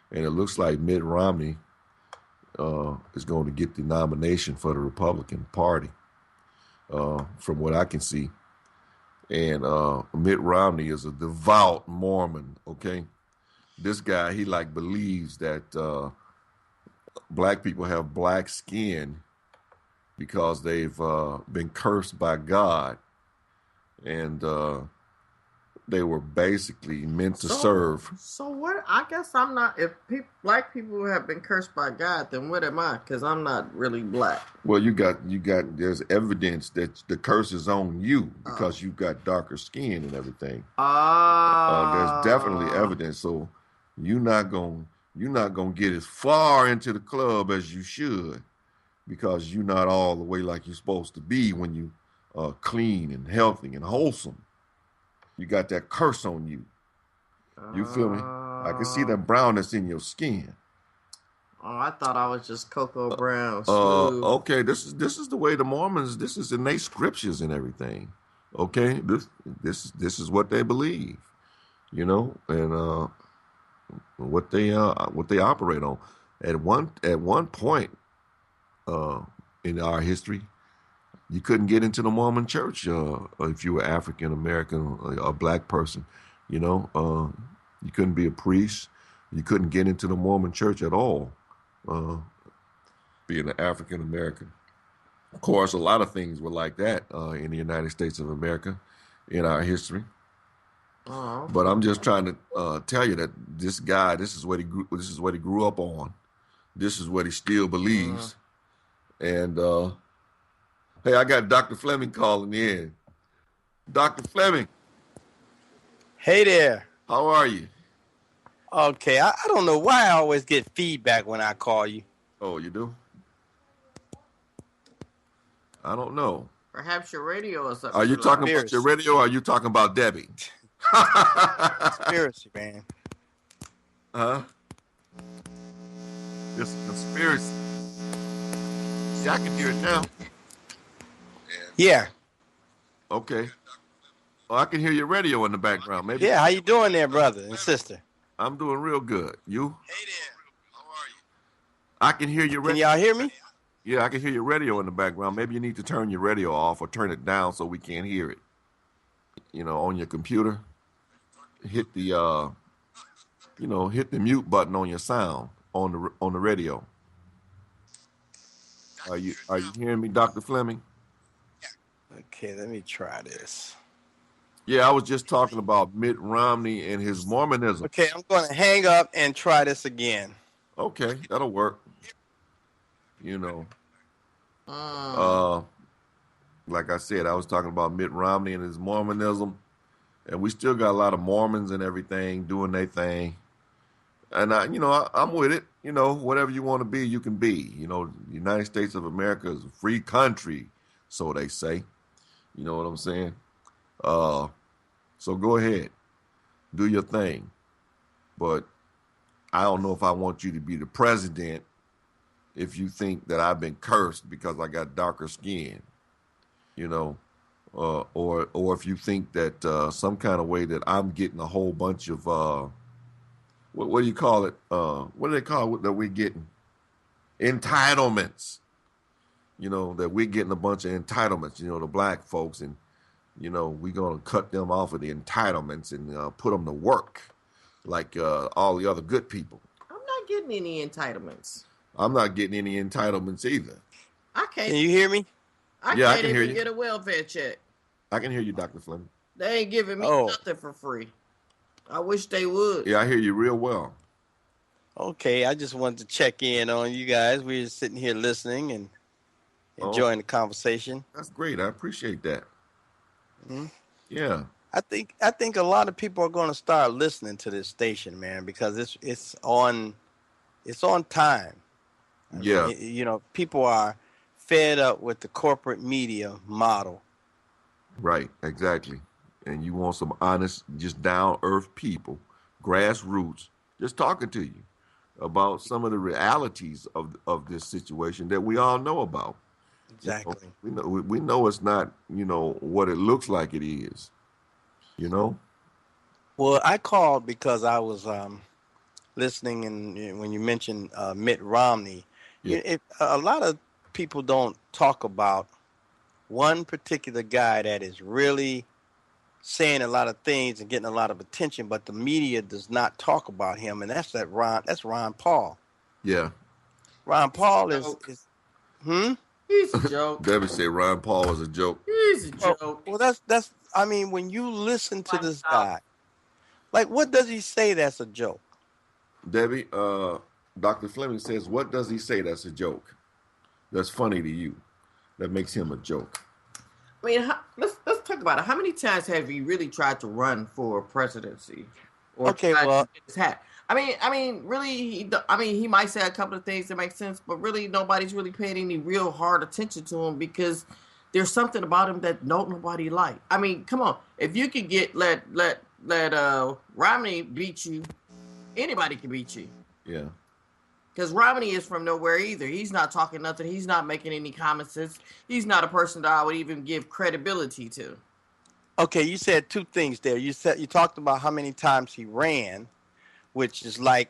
and it looks like Mitt Romney is going to get the nomination for the Republican Party, from what I can see. And Mitt Romney is a devout Mormon. Okay, this guy he believes that black people have black skin because they've been cursed by God, and they were basically meant to serve. So what? I guess I'm not. If black people have been cursed by God, then what am I? Because I'm not really black. Well, you got. There's evidence that the curse is on you because you've got darker skin and everything. There's definitely evidence. So you're not gonna get as far into the club as you should because you're not all the way like you're supposed to be when you clean and healthy and wholesome. You got that curse on you. You feel me? I can see that brownness in your skin. Oh, I thought I was just cocoa brown. Okay, this is the way the Mormons. This is in their scriptures and everything. Okay, this is what they believe. And what they operate on. At one point in our history, you couldn't get into the Mormon church if you were African American or a black person. You couldn't be a priest. You couldn't get into the Mormon church at all, being an African American. Of course, a lot of things were like that in the United States of America in our history. Oh. But I'm just trying to tell you that this guy, this is what he grew up on. This is what he still believes. And hey, I got Dr. Fleming calling in. Dr. Fleming. Hey there. How are you? Okay, I don't know why I always get feedback when I call you. Oh, you do? I don't know. Perhaps your radio is up. Are you talking about your radio or are you talking about Debbie? Conspiracy, man. Huh? This is conspiracy. See, I can hear it now. Yeah. Okay. Oh, I can hear your radio in the background. Maybe. Yeah, how you doing there, brother and sister? I'm doing real good. You? Hey there. How are you? I can hear your radio. Can y'all hear me? Yeah, I can hear your radio in the background. Maybe you need to turn your radio off or turn it down so we can't hear it. On your computer, hit the hit the mute button on your sound on the radio. Are you hearing me, Dr. Fleming? Okay, let me try this. Yeah, I was just talking about Mitt Romney and his Mormonism. Okay, I'm going to hang up and try this again. Okay, that'll work. Like I said, I was talking about Mitt Romney and his Mormonism, and we still got a lot of Mormons and everything doing their thing. And I'm with it. Whatever you want to be, you can be. The United States of America is a free country, so they say. You know what I'm saying? So go ahead, do your thing. But I don't know if I want you to be the president if you think that I've been cursed because I got darker skin, or if you think that some kind of way that I'm getting a whole bunch of what do you call it? What do they call it that we're getting? Entitlements. That we're getting a bunch of entitlements. The black folks, and we're gonna cut them off of the entitlements and put them to work like all the other good people. I'm not getting any entitlements. I'm not getting any entitlements either. I can't. Can you hear me? I Yeah, I can't can hear even you. get a welfare check. I can hear you, Dr. Fleming. They ain't giving me Oh, nothing for free. I wish they would. Yeah, I hear you real well. okay. I just wanted to check in on you guys. We're just sitting here listening and Oh, enjoying the conversation. that's great. I appreciate that. Hmm. Yeah. I think a lot of people are going to start listening to this station, man, because it's on time. I mean, Yeah. people are fed up with the corporate media model. Right. Exactly. And you want some honest, just down earth people, grassroots, just talking to you about some of the realities of this situation that we all know about. You know, Exactly. we know it's not, what it looks like it is, you know? Well, I called because I was listening, and when you mentioned Mitt Romney, Yeah. a lot of people don't talk about one particular guy that is really saying a lot of things and getting a lot of attention, but the media does not talk about him, and that's Ron Paul. Yeah. Ron He's Paul a is joke. is hmm. He's a joke. Debbie said Ron Paul was a joke. He's a Well, joke. well, that's. I mean, when you listen to White this South. guy, like, what does he say that's a joke? Debbie, Dr. Fleming says, what does he say that's a joke? That's funny to you. That makes him a joke. I mean, let's talk about it. How many times have you really tried to run for presidency, or Okay, tried to well, get his hat? I mean, really. He might say a couple of things that make sense, but really, nobody's really paying any real hard attention to him because there's something about him that nobody like. I mean, come on. If you could let Romney beat you, anybody can beat you. Yeah. Because Romney is from nowhere either. He's not talking nothing. He's not making any comments. He's not a person that I would even give credibility to. okay, you said two things there. You talked about how many times he ran, which is like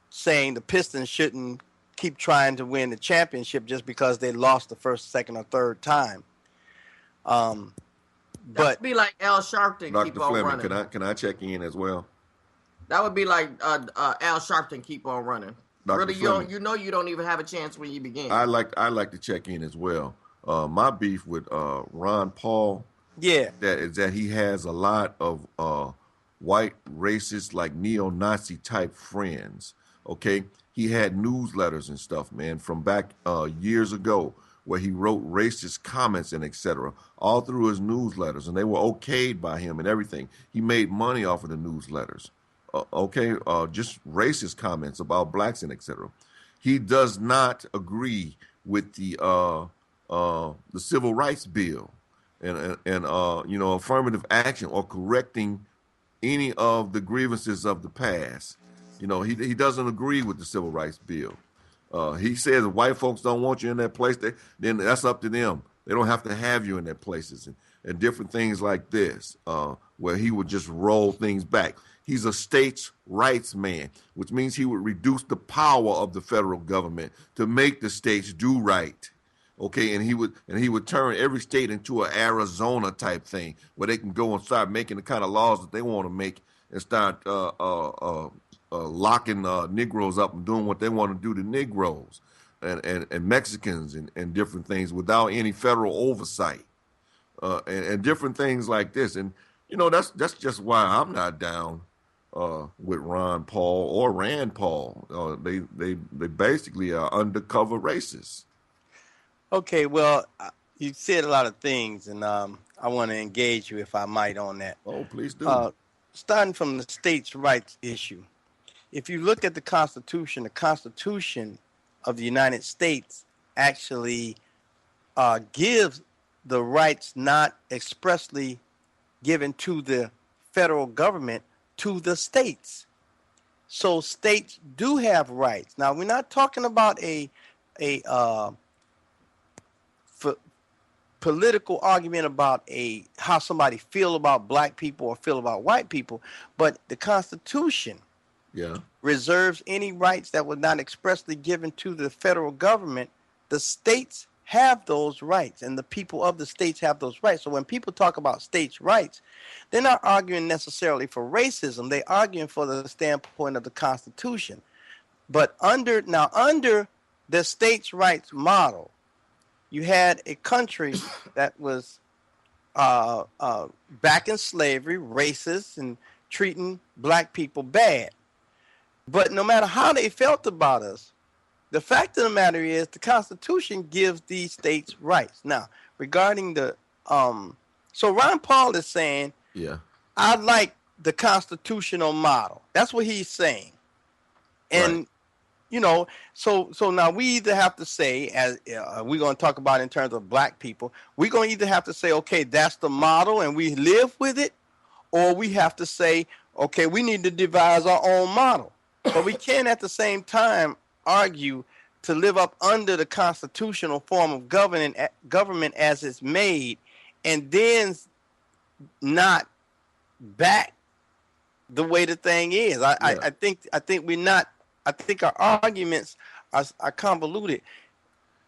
saying the Pistons shouldn't keep trying to win the championship just because they lost the first, second, or third time. Um, That but would be like Al Sharpton keep Dr. on Fleming, can running. I check in as well? That would be like Al Sharpton keep on running. Dr. Really, Fleming, you don't even have a chance when you begin. I like to check in as well. My beef with Ron Paul yeah, that he has a lot of white racist like neo-Nazi type friends. Okay, he had newsletters and stuff, man, from back years ago where he wrote racist comments and etc. all through his newsletters, and they were okayed by him and everything. He made money off of the newsletters. Okay, just racist comments about blacks and etc. He does not agree with the civil rights bill and affirmative action or correcting any of the grievances of the past. He doesn't agree with the civil rights bill. He says if white folks don't want you in that place, then that's up to them. They don't have to have you in their places and different things like this, where he would just roll things back. He's a states' rights man, which means he would reduce the power of the federal government to make the states do right. Okay, and he would turn every state into an Arizona type thing where they can go and start making the kind of laws that they want to make and start locking Negroes up and doing what they want to do to Negroes and Mexicans and different things without any federal oversight and different things like this. And that's just why I'm not down with Ron Paul or Rand Paul. They basically are undercover racists. okay. Well, you said a lot of things, and I want to engage you, if I might, on that. Oh, please do. Uh, Starting from the states' rights issue, if you look at the Constitution of the United States actually gives the rights not expressly given to the federal government to the states. So states do have rights. Now we're not talking about a f- political argument about a how somebody feel about black people or feel about white people, but the Constitution Yeah. reserves any rights that were not expressly given to the federal government. The states have those rights, and the people of the states have those rights. So when people talk about states' rights, they're not arguing necessarily for racism. They're arguing for the standpoint of the Constitution. But under the states' rights model, you had a country that was back in slavery, racist, and treating black people bad. But no matter how they felt about us, the fact of the matter is the Constitution gives these states rights. Now, regarding the so Ron Paul is saying, yeah, I like the constitutional model. That's what he's saying. And right. you know, so now we either have to say, as we're going to talk about in terms of black people, we're going to either have to say, okay, that's the model and we live with it, or we have to say, okay, we need to devise our own model. But we can't at the same time argue to live up under the constitutional form of government as it's made, and then not back the way the thing is. Yeah. I think we're not. I think our arguments are convoluted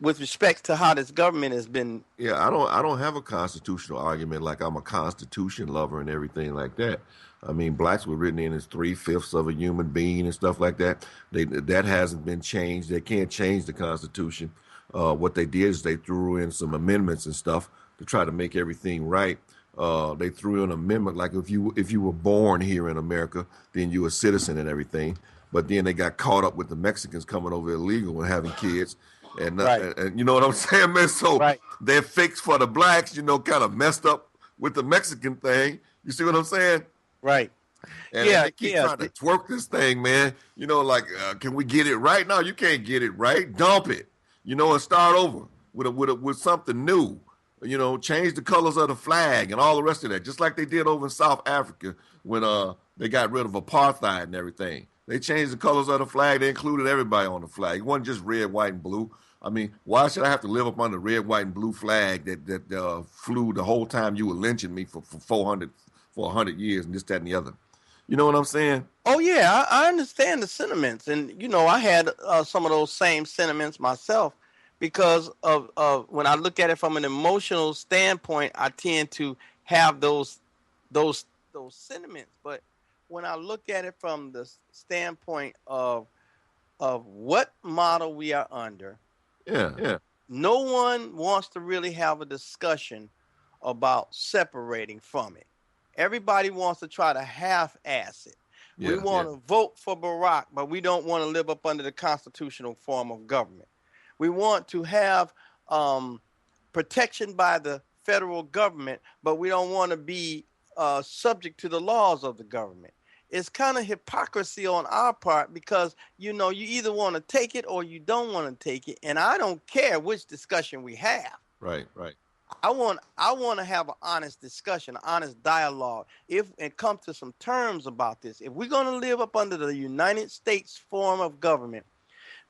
with respect to how this government has been. Yeah, I don't have a constitutional argument like I'm a constitution lover and everything like that. I mean, blacks were written in as 3/5 of a human being and stuff like that. That hasn't been changed. They can't change the Constitution. What they did is they threw in some amendments and stuff to try to make everything right. They threw in an amendment like if you were born here in America, then you're a citizen and everything. But then they got caught up with the Mexicans coming over illegal and having kids, Right. and you know what I'm saying, man. So Right. they're fixed for the blacks, kind of messed up with the Mexican thing. You see what I'm saying? Right. And Yeah. they keep Yeah. trying to twerk this thing, man. Like, can we get it right? No, you can't get it right. Dump it, and start over with something new. Change the colors of the flag and all the rest of that, just like they did over in South Africa when they got rid of apartheid and everything. They changed the colors of the flag. They included everybody on the flag. It wasn't just red, white, and blue. I mean, why should I have to live up under the red, white, and blue flag that flew the whole time you were lynching me for 100 years and this, that, and the other? You know what I'm saying? Oh yeah, I understand the sentiments, and I had some of those same sentiments myself, because of when I look at it from an emotional standpoint, I tend to have those sentiments. But when I look at it from the standpoint of what model we are under, Yeah, yeah, no one wants to really have a discussion about separating from it. Everybody wants to try to half-ass it. We yeah, want to vote for Barack, but we don't want to live up under the constitutional form of government. We want to have protection by the federal government, but we don't want to be subject to the laws of the government. It's kind of hypocrisy on our part, because you either want to take it or you don't want to take it, and I don't care which discussion we have. right, right. I want to have an honest discussion, an honest dialogue. If it comes to some terms about this, if we're going to live up under the United States form of government,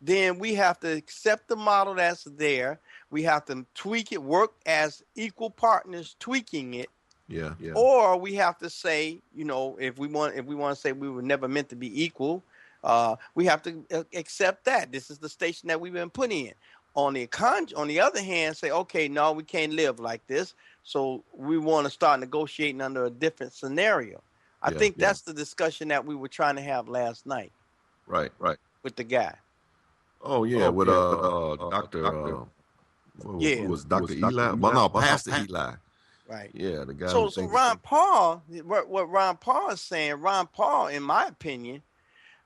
then we have to accept the model that's there. We have to tweak it, work as equal partners, tweaking it. Yeah, yeah. Or we have to say, if we want to say we were never meant to be equal, we have to accept that this is the station that we've been put in. On the other hand, say, okay, no, we can't live like this, so we want to start negotiating under a different scenario. I think that's the discussion that we were trying to have last night. Right, right. With the guy. Oh yeah, with Doctor. Who was Doctor Eli? Well, no, Pastor Eli. Right. Yeah, the guy. So Ron Paul, what Ron Paul is saying, Ron Paul, in my opinion,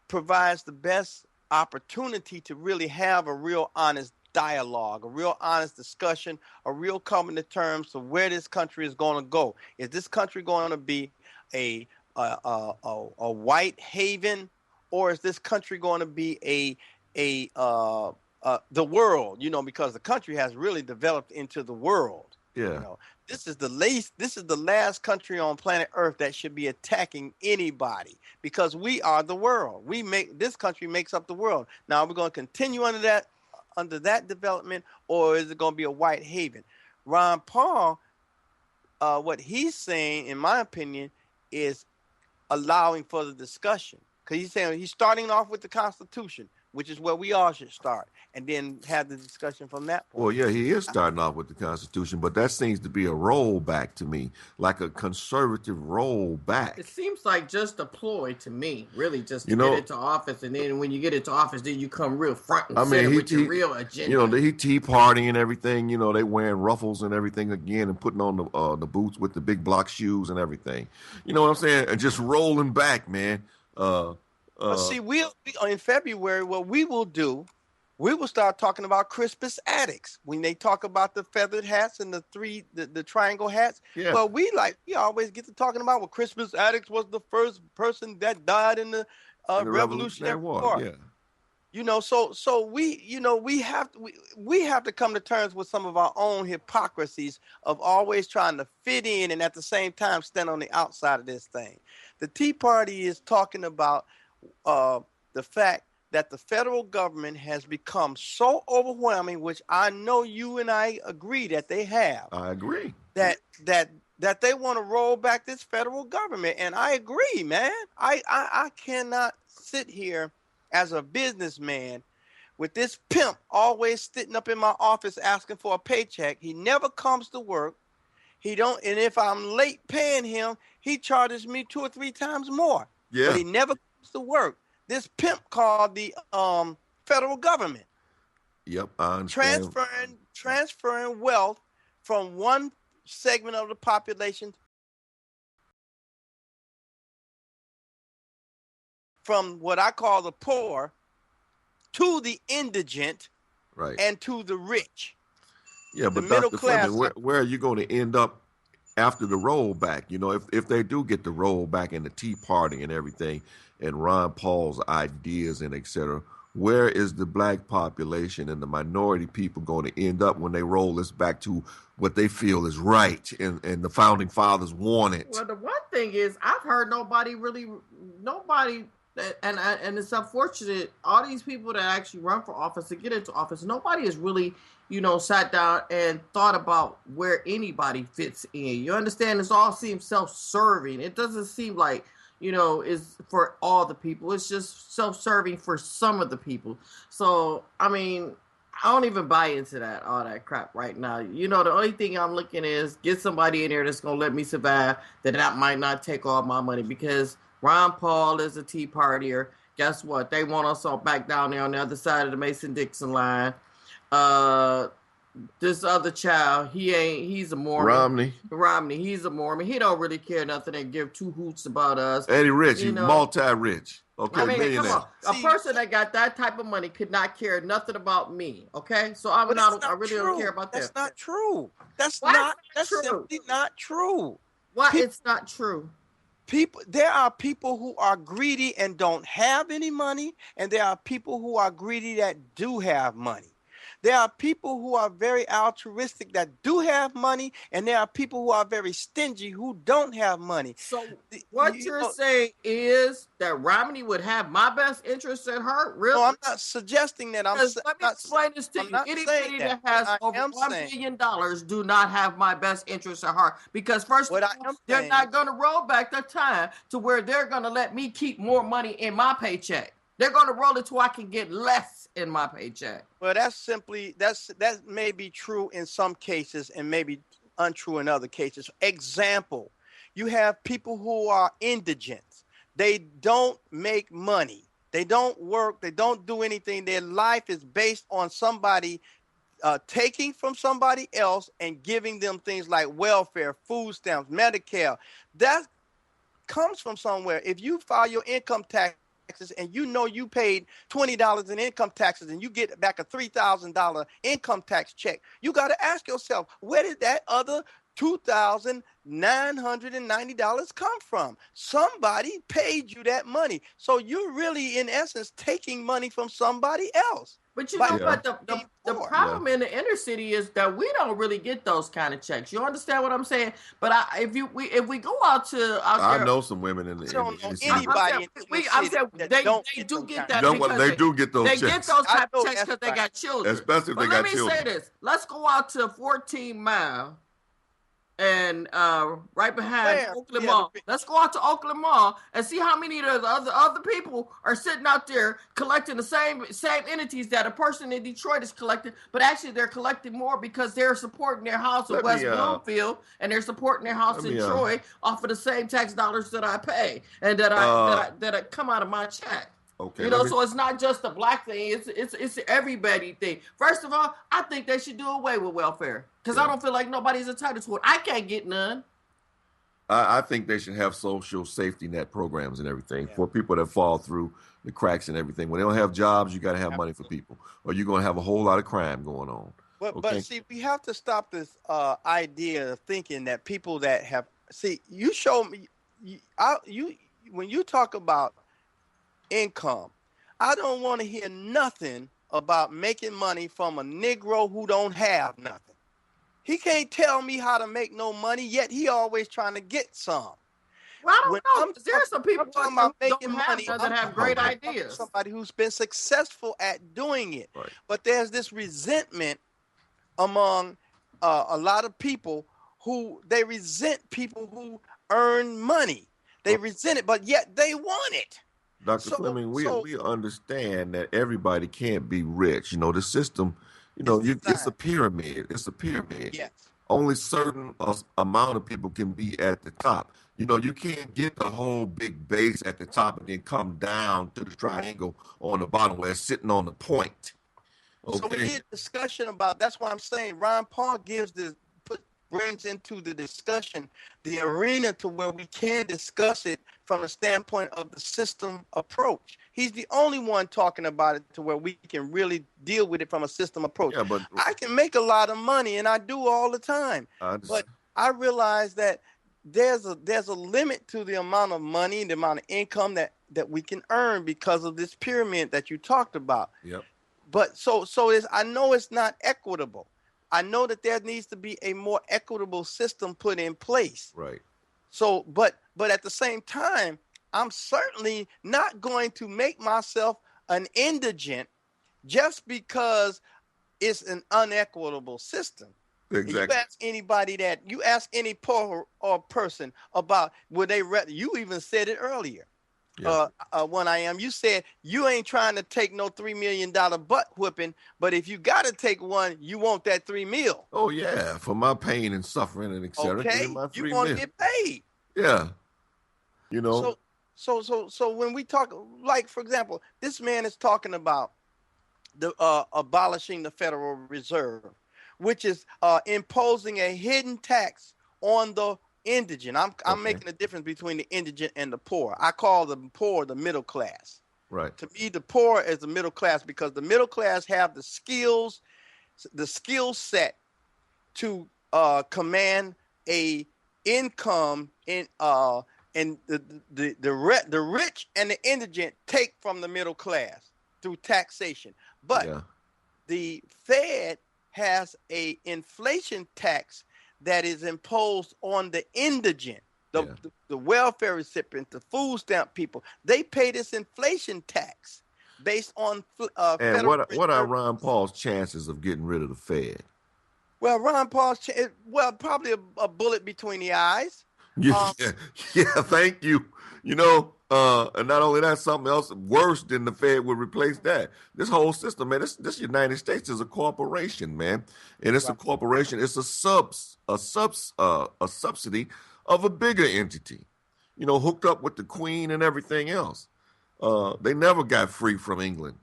provides the best opportunity to really have a real honest dialogue, a real honest discussion, a real coming to terms of where this country is going to go. Is this country going to be a white haven, or is this country going to be the world? Because the country has really developed into the world. Yeah. This is the last country on planet Earth that should be attacking anybody, because we are the world. This country makes up the world. Now, we're going to continue under that development, or is it going to be a white haven? Ron Paul, what he's saying, in my opinion, is allowing for the discussion, because he's saying he's starting off with the Constitution. which is where we all should start, and then have the discussion from that Well, point. yeah, he is starting off with the Constitution, but that seems to be a rollback to me, like a conservative It rollback. seems like just a ploy to me, really, just to You get know, into office, and then when you get into office, then you come real front and I mean, center with your real agenda. he tea party and everything. You know, they wearing ruffles and everything again, and putting on the boots with the big block shoes and everything. You know what I'm saying? And just rolling back, man. Uh, But uh, see, in February, what we will do, we will start talking about Christmas addicts when they talk about the feathered hats and the triangle hats. yeah, Well, we always get to talking about, well, Christmas addicts was the first person that died in the in the Revolutionary Revolutionary War, War. yeah, So we have to come to terms with some of our own hypocrisies of always trying to fit in and at the same time stand on the outside of this thing. The Tea Party is talking about the fact that the federal government has become so overwhelming, which I know you and I agree that they have, I agree. that they want to roll back this federal government. And I agree, man. I cannot sit here as a businessman with this pimp always sitting up in my office asking for a paycheck. He never comes to work. He don't, and if I'm late paying him, he charges me 2 or 3 times more. But Yeah, he never comes to work. This pimp called the federal government yep, I understand. transferring wealth from one segment of the population, from what I call the poor to the indigent, Right. and to the rich. Yeah, The but middle Dr. Fleming, class. where are you going to end up after the rollback? You know, if they do get the rollback and the Tea Party and everything, and Ron Paul's ideas and et cetera, where is the black population and the minority people going to end up when they roll this back to what they feel is right and the founding fathers wanted? Well, the one thing is, I've heard nobody, and it's unfortunate. All these people that actually run for office to get into office, nobody has really, sat down and thought about where anybody fits in. You understand? This all seems self-serving. It doesn't seem like is for all the people. It's just self-serving for some of the people. So, I mean, I don't even buy into all that crap right now. The only thing I'm looking is get somebody in there that's gonna let me survive. That might not take all my money because Ron Paul is a Tea Partier. Guess what? They want us all back down there on the other side of the Mason-Dixon line. Uh, this other child, he's a Mormon. Romney, he's a Mormon. He don't really care nothing and give 2 hoots about us. Eddie Rich, he's multi-rich. Okay, I mean, millionaire. come on. A person that got that type of money could not care nothing about me. Okay, so I really don't care about that. That's not true. That's true? simply not true. Why it's not true? There are people who are greedy and don't have any money, and there are people who are greedy that do have money. There are people who are very altruistic that do have money, and there are people who are very stingy who don't have money. So what you're saying is that Romney would have my best interest at heart? Really? No, I'm not suggesting that. Let me explain this to you. Anybody that has over $1 billion do not have my best interest at heart. Because first of all, they're not going to roll back the time to where they're going to let me keep more money in my paycheck. They're going to roll it so I can get less in my paycheck. Well, that may be true in some cases and maybe untrue in other cases. Example, you have people who are indigent. They don't make money. They don't work. They don't do anything. Their life is based on somebody taking from somebody else and giving them things like welfare, food stamps, Medicare. That comes from somewhere. If you file your income taxes and you paid $20 in income taxes and you get back a $3,000 income tax check, you got to ask yourself, where did that other $2,990 come from? Somebody paid you that money. So you're really, in essence, taking money from somebody else. But but the problem in the inner city is that we don't really get those kind of checks. You understand what I'm saying? But if we go out to I know some women in the city. Anybody they do get that. They do get those checks. They get those type of checks because they got children. Especially if they got children. Let me say this. Let's go out to 14 Mile and right behind Oakland Mall. Let's go out to Oakland Mall and see how many of the other people are sitting out there collecting the same entities that a person in Detroit is collecting, but actually they're collecting more because they're supporting their house in West Bloomfield and they're supporting their house in Troy off of the same tax dollars that I pay and that I come out of my check. Okay, you know, so it's not just a black thing; it's everybody thing. First of all, I think they should do away with welfare because I don't feel like nobody's entitled to it. I can't get none. I think they should have social safety net programs and everything for people that fall through the cracks and everything. When they don't have jobs, you got to have money for people, or you're going to have a whole lot of crime going on. But see, we have to stop this idea of thinking that people that have you show me when you talk about income, I don't want to hear nothing about making money from a Negro who don't have nothing. He can't tell me how to make no money, yet he always trying to get some. Well, I don't know. There are some people talking about making money that have great ideas. Somebody who's been successful at doing it. Right. But there's this resentment among a lot of people who they resent people who earn money. They resent it, but yet they want it. Dr. Fleming, we understand that everybody can't be rich. You know, the system, it's a pyramid. It's a pyramid. Yes. Only certain amount of people can be at the top. You know, you can't get the whole big base at the top and then come down to the triangle on the bottom where it's sitting on the point. Okay. So we need a discussion about, that's why I'm saying Ron Paul brings into the discussion the arena to where we can discuss it from a standpoint of the system approach. He's the only one talking about it to where we can really deal with it from a system approach. Yeah, but I can make a lot of money, and I do all the time. But I realize that there's a limit to the amount of money, the amount of income that we can earn because of this pyramid that you talked about. Yep. But so I know it's not equitable. I know that there needs to be a more equitable system put in place. Right. So, but at the same time, I'm certainly not going to make myself an indigent just because it's an unequitable system. Exactly. You ask any poor or person about would they rather, you even said it earlier. Yeah. You said you ain't trying to take no $3 million butt whipping, but if you got to take one, you want that $3 million. Oh yeah, for my pain and suffering and etc. Okay, you want to get paid. Yeah, you know. So when we talk, like for example, this man is talking about the abolishing the Federal Reserve, which is imposing a hidden tax on the indigent. I'm making a difference between the indigent and the poor. I call the poor the middle class. Right. To me, the poor is the middle class because the middle class have the skill set to command a income and the rich and the indigent take from the middle class through taxation. But the Fed has a inflation tax that is imposed on the indigent, the welfare recipient, the food stamp people. They pay this inflation tax based on and what are Ron Paul's chances of getting rid of the Fed? Well, Ron Paul's probably a bullet between the eyes. Yeah, thank you. You know, and not only that, something else worse than the Fed would replace that. This whole system, man, this United States is a corporation, man. And it's a corporation. It's a subsidy of a bigger entity, you know, hooked up with the Queen and everything else. They never got free from England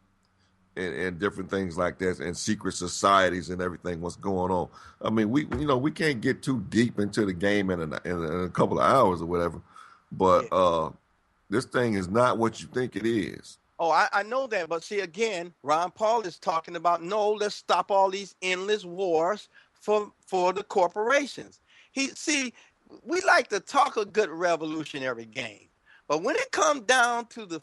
and different things like that, and secret societies and everything, what's going on. I mean, we can't get too deep into the game in a couple of hours or whatever. But this thing is not what you think it is. Oh, I know that. But see, again, Ron Paul is talking about, no, let's stop all these endless wars for the corporations. We like to talk a good revolutionary game. But when it comes down to the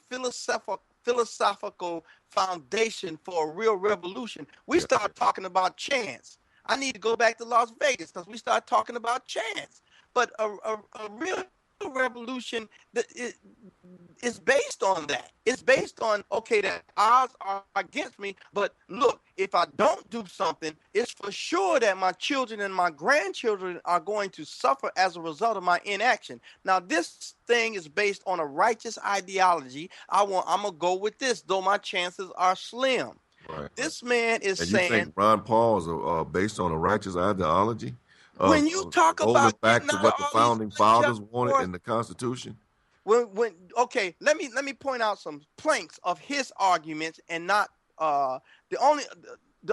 philosophical foundation for a real revolution, we start talking about chance. I need to go back to Las Vegas because we start talking about chance. But a real revolution is based on that. It's based on, okay, that odds are against me, but look, if I don't do something, it's for sure that my children and my grandchildren are going to suffer as a result of my inaction. Now, this thing is based on a righteous ideology. I'm gonna go with this, though my chances are slim. Right. This man is And you saying, think Ron Paul is based on a righteous ideology? when you talk Rolling about back getting to out of what the all these founding unjust fathers wanted wars, in the Constitution? when okay, let me point out some planks of his arguments, and not the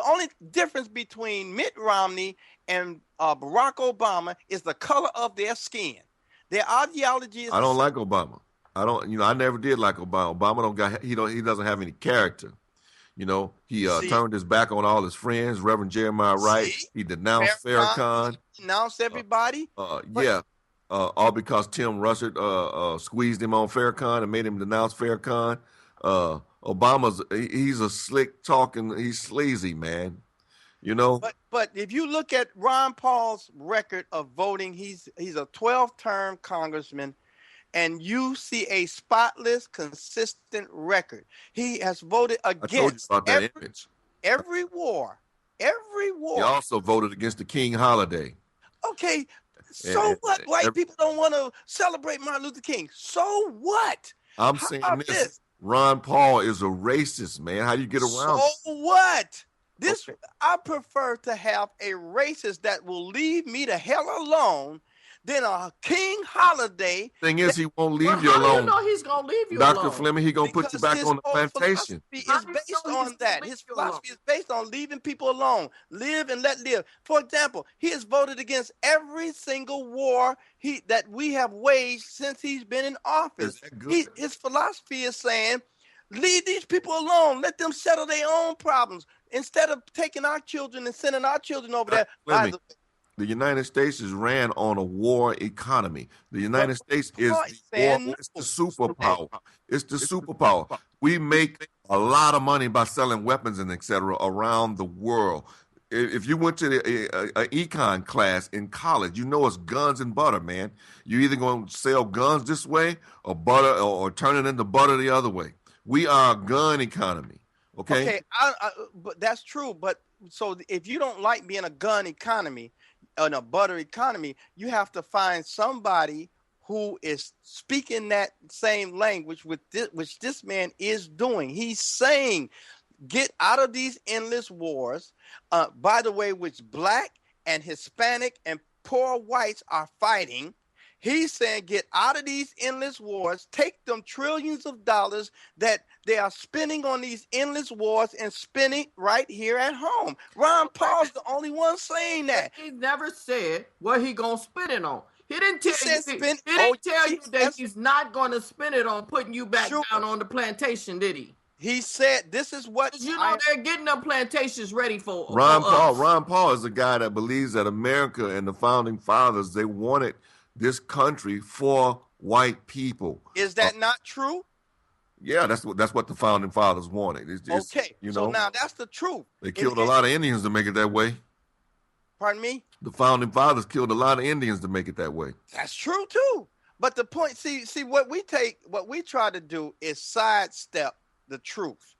only difference between Mitt Romney and Barack Obama is the color of their skin. Their ideology is I the don't same. like Obama. I don't, I never did like Obama. Obama he doesn't have any character. He See, turned his back on all his friends. Reverend Jeremiah Wright. see, He denounced Farrakhan Farrakhan. announced Uh, everybody, but yeah. All because Tim Russert squeezed him on Farrakhan and made him denounce Farrakhan. He's a slick talking. He's sleazy, man. You know. but if you look at Ron Paul's record of voting, he's a 12-term congressman, and you see a spotless, consistent record. He has voted I told you against about that image. every war, every He war. also voted against the King holiday. Okay, And, so and what? White every, people don't want to celebrate Martin Luther King. So what? I'm How saying about this: this? Ron Paul is a racist, man. How do you get around So it? what? This Okay. I prefer to have a racist that will leave me the hell alone than a king holiday. Thing is, he won't Well, leave you how do you alone. know he's gonna leave you Dr. alone? Fleming, he gonna put you Because back his on the whole plantation. philosophy How is do you based know he's on gonna that. leave His you alone? philosophy is based on leaving people alone. Live and let live. For example, he has voted against every single war that we have waged since he's been in Is office. that good? His philosophy is saying, leave these people alone. Let them settle their own problems. Instead of taking our children and sending our children over Dr. there. By Fleming, the way, the United States is ran on a war economy. The but United States is Paul the is war. saying It's the no. superpower. It's the superpower. We make a lot of money by selling weapons and etc. around the world. If you went to a econ class in college, you know it's guns and butter, man. You either going to sell guns this way or butter or turn it into butter the other way. We are a gun economy. Okay. Okay, but that's true. But so if you don't like being a gun economy and a butter economy, you have to find somebody who is speaking that same language with which this man is doing. He's saying, get out of these endless wars. By the way, which black and Hispanic and poor whites are fighting. He's saying, get out of these endless wars, take them trillions of dollars that they are spending on these endless wars and spend it right here at home. Ron Paul's the only one saying that. He never said what he gonna spend it on. He didn't He tell you. said spend. He Oh, didn't tell you that that's he's not gonna spend it on putting you back sure. down on the plantation, did he? He said, this is what You know I. they're getting them plantations ready for us. Ron Paul is a guy that believes that America and the founding fathers they wanted this country for white people. Is Uh, that not true? yeah, that's what the founding fathers wanted. Okay, so now that's the truth. They killed a lot of Indians to make it that way. Pardon me? The founding fathers killed a lot of Indians to make it that way. That's true too. But the point, see, what we try to do is sidestep the truth.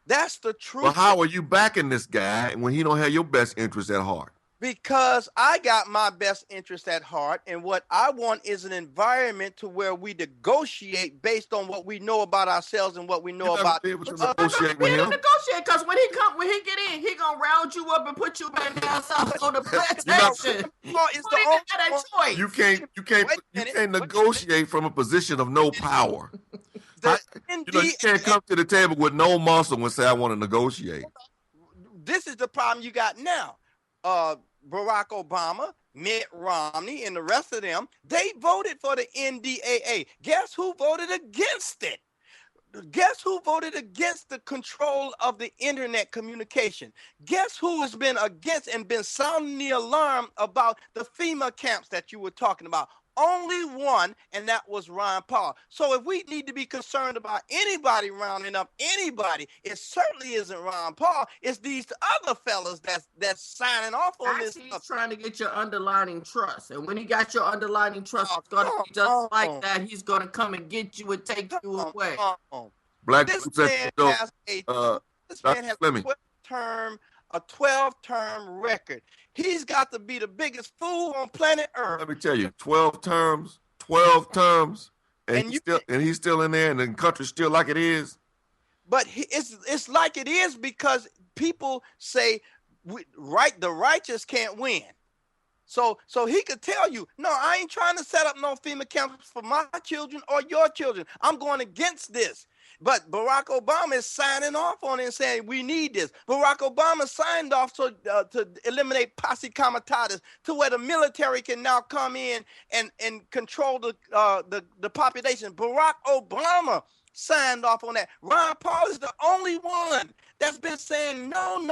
That's the truth. Well, how are you backing this guy when he don't have your best interest at heart? Because I got my best interest at heart, and what I want is an environment to where we negotiate based on what we know about ourselves and what we know about. Be able to But negotiate with he him. negotiate because when he get in, he gonna round you up and put you back down south on the plantation. It's the only that choice. You can't negotiate from a position of no power. You can't come to the table with no muscle and say I want to negotiate. This is the problem you got now. Barack Obama, Mitt Romney, and the rest of them, they voted for the NDAA. Guess who voted against it? Guess who voted against the control of the internet communication? Guess who has been against and been sounding the alarm about the FEMA camps that you were talking about? only one, and that was Ron Paul. So if we need to be concerned about anybody rounding up anybody, it certainly isn't Ron Paul. It's these other fellas that's signing off on this stuff. He's trying to get your underlining trust. And when he got your underlining trust, it's going to be just like that. He's going to come and get you and take you away. Black this man has a 12-term record. He's got to be the biggest fool on planet Earth. Let me tell you, 12 terms, and he's still in there, and the country's still like it is. But it's like it is because people say the righteous can't win. So he could tell you, no, I ain't trying to set up no FEMA camps for my children or your children. I'm going against this. But Barack Obama is signing off on it and saying we need this. Barack Obama signed off to eliminate posse comitatus, to where the military can now come in and control the population. Barack Obama signed off on that. Ron Paul is the only one that's been saying no,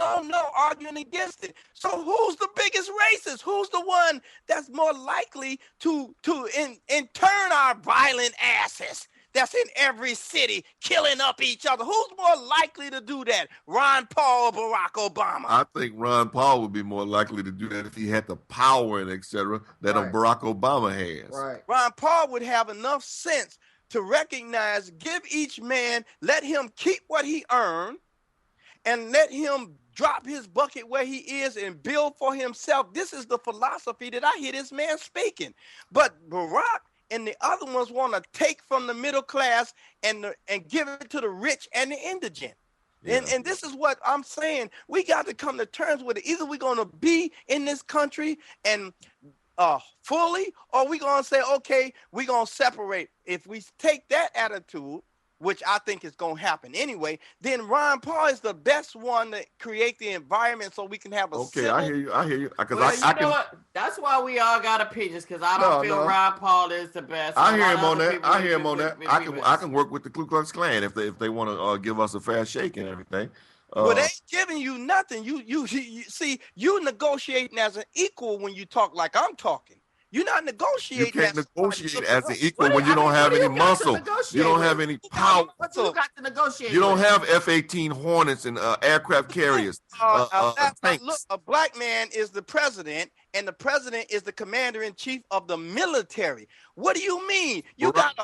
arguing against it. So who's the biggest racist? Who's the one that's more likely to in turn our violent asses that's in every city killing up each other? Who's more likely to do that? Ron Paul or Barack Obama? I think Ron Paul would be more likely to do that if he had the power and etc. that Barack Obama has. Right. Ron Paul would have enough sense to recognize, give each man, let him keep what he earned, and let him drop his bucket where he is and build for himself. This is the philosophy that I hear this man speaking. But Barack and the other ones want to take from the middle class and give it to the rich and the indigent. Yeah. And this is what I'm saying. We got to come to terms with it. Either we're going to be in this country and fully, or we're going to say, okay, we're going to separate. If we take that attitude, which I think is going to happen anyway, then Ron Paul is the best one to create the environment so we can have a I hear you. Because you know what? That's why we all got opinions, because I don't feel Ron Paul is the best. I hear him on that. I can work with the Ku Klux Klan if they want to give us a fair shake and everything. But they ain't giving you nothing. You see, you negotiating as an equal when you talk like I'm talking. You're not negotiating. You can't negotiate as an equal when you don't have any muscle. You don't have any power. What you got to negotiate? You don't have F-18 Hornets and aircraft carriers. Look, a black man is the president, and the president is the commander-in-chief of the military. What do you mean? You got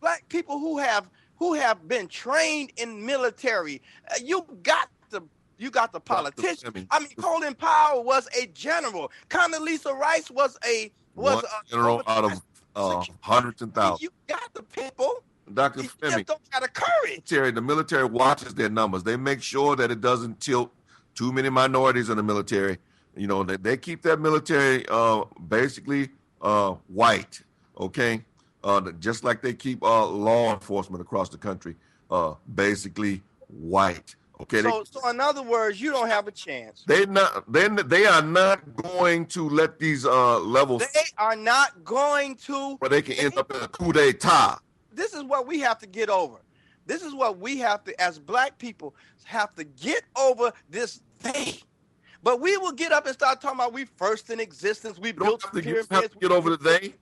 black people who have been trained in military. You got the politicians. I mean, Colin Powell was a general. Condoleezza Rice was a general out of hundreds and thousands. You got the people. Dr. Fleming, just don't have the courage. The military watches their numbers. They make sure that it doesn't tilt too many minorities in the military. You know, they keep that military basically white, okay? Just like they keep law enforcement across the country basically white. Okay. So in other words, you don't have a chance. They are not going to let these levels. They are not going to. Where they can end up in a coup d'etat. This is what we have to get over. This is what we have to, as black people, have to get over this thing. But we will get up and start talking about we first in existence. We built the pyramids. You have to get over the they.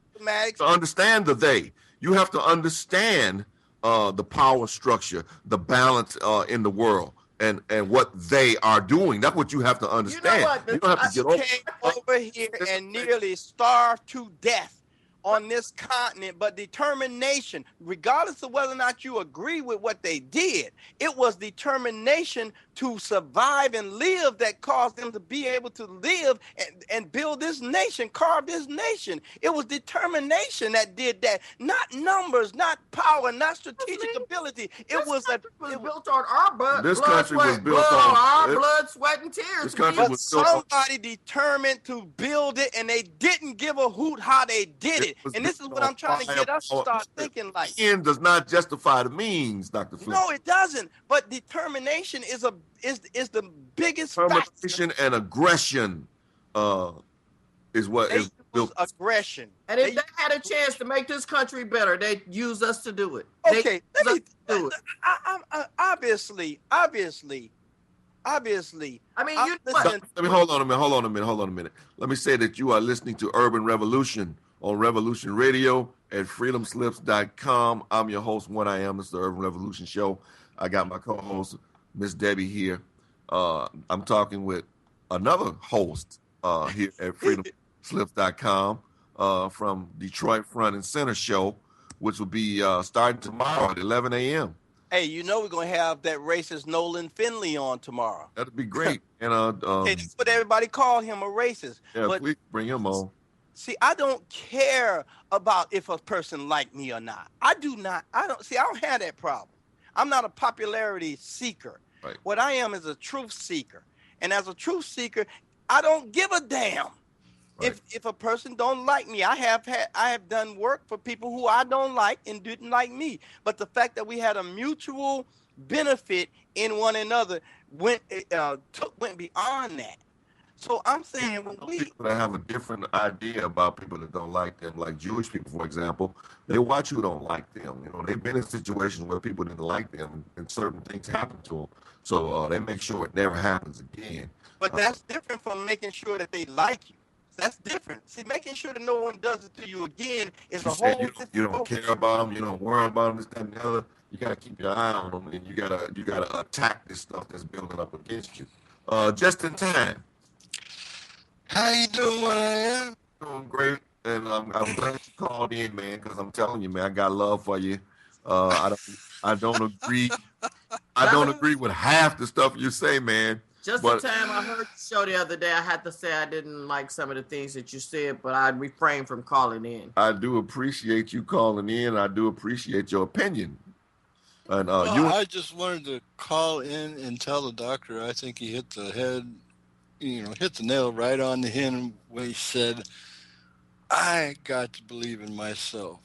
To understand the they. You have to understand the power structure, the balance in the world. And what they are doing. That's what you have to understand. You don't have to get over here and nearly starve to death on this continent, but determination, regardless of whether or not you agree with what they did, it was determination to survive and live that caused them to be able to live and build this nation, carve this nation. It was determination that did that, not numbers, not power, not strategic ability. It was built on our blood. This country was built on our blood, sweat, and tears. This country was somebody determined to build it, and they didn't give a hoot how they did it. And this is what I'm trying to get us to start thinking like. The end does not justify the means, Dr. Flynn. No, it doesn't. But determination is the biggest determination and aggression is what is built. Aggression. And if they had a chance to make this country better, they'd use us to do it. Okay, obviously. I mean, hold on a minute. Let me say that you are listening to Urban Revolution on Revolution Radio at freedomslips.com. I'm your host, One I Am. This is the Urban Revolution Show. I got my co-host, Miss Debbie here. I'm talking with another host here at freedomslips.com from Detroit Front and Center Show, which will be starting tomorrow at 11 a.m. Hey, you know we're going to have that racist Nolan Finley on tomorrow. That'd be great. And okay, that's what everybody call him, a racist. Yeah, but please bring him on. See, I don't care about if a person like me or not. I don't have that problem. I'm not a popularity seeker. Right. What I am is a truth seeker. And as a truth seeker, I don't give a damn. Right. If a person don't like me. I have done work for people who I don't like and didn't like me. But the fact that we had a mutual benefit in one another went beyond that. So I'm saying when people that have a different idea about people that don't like them, like Jewish people, for example, they watch who don't like them. You know, they've been in situations where people didn't like them and certain things happen to them. So they make sure it never happens again. But that's different from making sure that they like you. That's different. See, making sure that no one does it to you again is a whole different. You don't care about them. You don't worry about them. This, that, and the other. You gotta keep your eye on them, and you gotta attack this stuff that's building up against you. Just in time. How you doing, What I Am? Doing great, and I'm glad you called in, man, because I'm telling you, man, I got love for you. I don't agree. I don't agree with half the stuff you say, man. Just the time I heard the show the other day, I had to say I didn't like some of the things that you said, but I refrained from calling in. I do appreciate you calling in. I do appreciate your opinion. And I just wanted to call in and tell the doctor I think he hit the head. Hit the nail right on the head when he said, I got to believe in myself.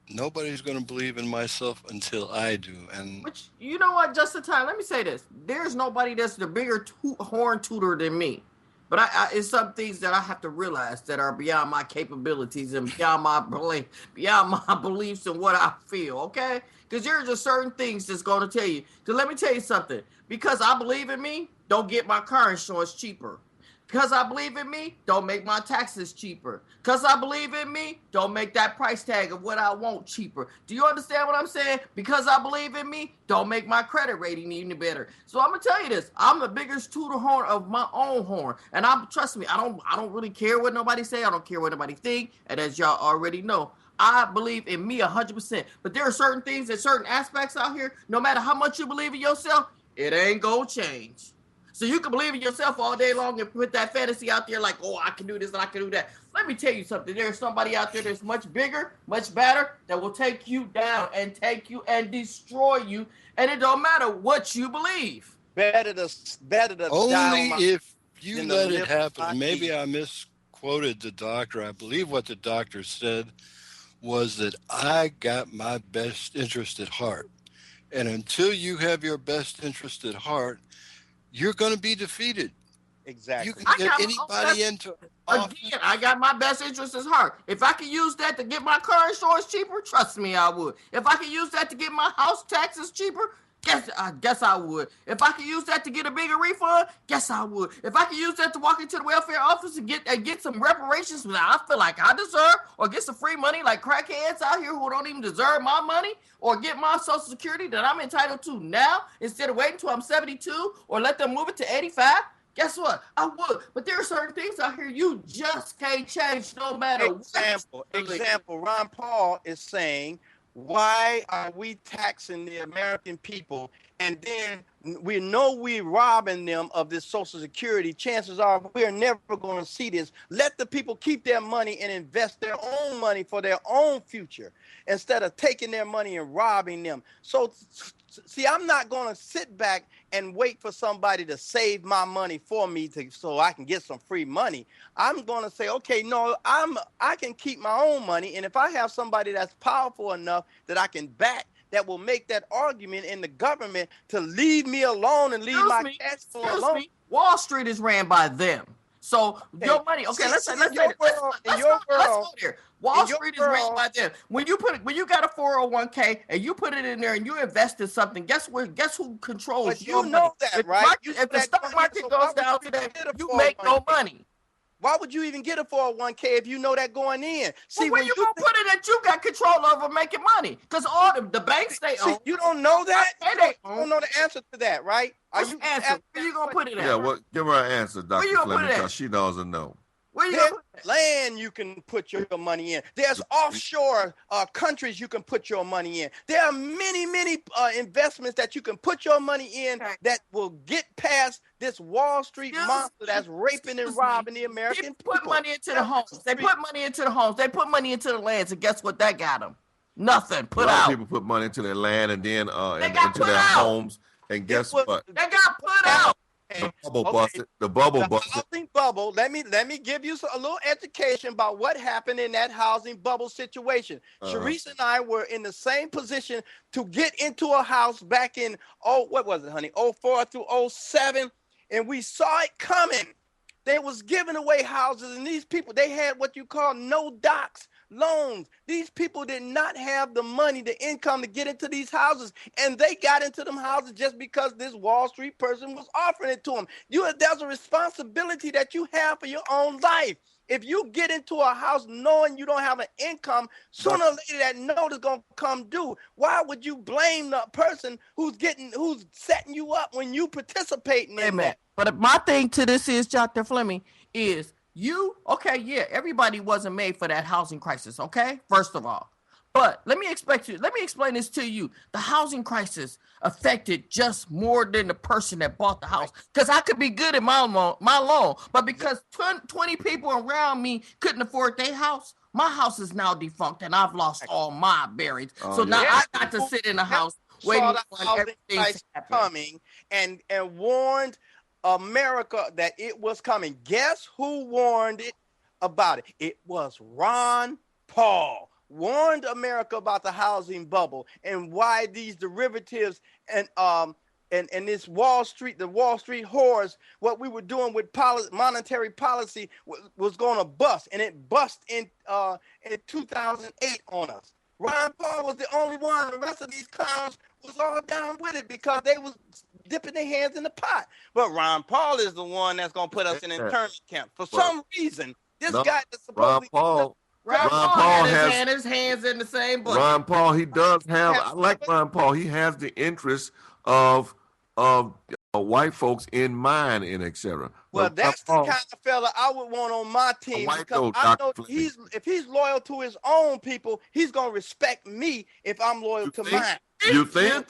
Nobody's going to believe in myself until I do. And which, you know what, just in time, let me say this. There's nobody that's the bigger horn tooter than me. But it's some things that I have to realize that are beyond my capabilities and beyond my beliefs and what I feel, okay? Because there are just certain things that's going to tell you. Because let me tell you something. Because I believe in me, don't get my car insurance cheaper. Because I believe in me, don't make my taxes cheaper. Because I believe in me, don't make that price tag of what I want cheaper. Do you understand what I'm saying? Because I believe in me, don't make my credit rating any better. So I'm gonna tell you this: I'm the biggest tooter horn of my own horn, and trust me, I don't really care what nobody say. I don't care what nobody think. And as y'all already know, I believe in me 100%. But there are certain things and certain aspects out here. No matter how much you believe in yourself, it ain't gonna change. So you can believe in yourself all day long and put that fantasy out there like, oh, I can do this and I can do that. Let me tell you something. There's somebody out there that's much bigger, much better, that will take you down and take you and destroy you. And it don't matter what you believe. Better to only if you let it happen. Maybe I misquoted the doctor. I believe what the doctor said was that I got my best interest at heart. And until you have your best interest at heart, you're going to be defeated. Exactly. You can get anybody into office. Again, I got my best interest at heart. If I could use that to get my car insurance cheaper, trust me, I would. If I could use that to get my house taxes cheaper, I guess I would. If I could use that to get a bigger refund, guess I would. If I could use that to walk into the welfare office and get some reparations that I feel like I deserve, or get some free money like crackheads out here who don't even deserve my money, or get my Social Security that I'm entitled to now instead of waiting until I'm 72, or let them move it to 85, guess what? I would. But there are certain things out here you just can't change no matter what. Example, Ron Paul is saying, why are we taxing the American people, and then we know we're robbing them of this Social Security? Chances are we're never going to see this. Let the people keep their money and invest their own money for their own future instead of taking their money and robbing them. So, see, I'm not going to sit back and wait for somebody to save my money for me so I can get some free money. I'm going to say, okay, no, I can keep my own money, and if I have somebody that's powerful enough that I can back, that will make that argument in the government to leave me alone and leave my cash flow alone. Wall Street is ran by them. So your money, okay, let's go there. Wall Street is ran by them. When you got a 401k and you put it in there and you invest in something, guess who controls your money? You know that, right? If the stock market goes down today, you make no money. Why would you even get a 401k if you know that going in? See, where you gonna put it that you got control over making money? Because all the banks they own. You don't know that. You don't know the answer to that, right? Are you answer? Where you gonna put it at? Yeah, give her an answer, Dr. Fleming, because she doesn't know. There's land you can put your money in. There's offshore countries you can put your money in. There are many investments that you can put your money in that will get past this Wall Street monster that's raping and robbing the American people. Put money into the homes. They put money into the homes. They put money into the lands, and guess what that got them? Nothing. Put out. People put money into their land and then into their homes, and guess what? They got put out. The bubble busted. The bubble busted. Housing bubble. Let me give you a little education about what happened in that housing bubble situation. Cherice and I were in the same position to get into a house back in 04 through 07, and we saw it coming. They was giving away houses, and these people, they had what you call no docs loans. These people did not have the money, the income to get into these houses, and they got into them houses just because this Wall Street person was offering it to them. There's a responsibility that you have for your own life. If you get into a house knowing you don't have an income, sooner or later that note is gonna come due. Why would you blame the person who's setting you up when you participating in that? But my thing to this is, Dr. Fleming, is everybody wasn't made for that housing crisis, okay? First of all. But let me explain this to you. The housing crisis affected just more than the person that bought the house. Because I could be good at my loan, but because 20 people around me couldn't afford their house, my house is now defunct and I've lost all my bearings. Now I got to sit in the house waiting for everything to happen. Coming and warned America that it was coming. Guess who warned it about it? It was Ron Paul. Warned America about the housing bubble and why these derivatives and this Wall Street, the Wall Street whores, what we were doing with monetary policy was going to bust, and it bust in 2008 on us. Ron Paul was the only one. The rest of these clowns was all down with it because they was dipping their hands in the pot. But Ron Paul is the one that's going to put us in internment camp. For some reason, this guy is supposedly... Ron Paul has his hands in the same bucket. Ron Paul, he does have. I like Ron Paul. He has the interests of white folks in mind, and etc. Well, that's the kind of fella I would want on my team because I know if he's loyal to his own people, he's gonna respect me if I'm loyal to mine. You think?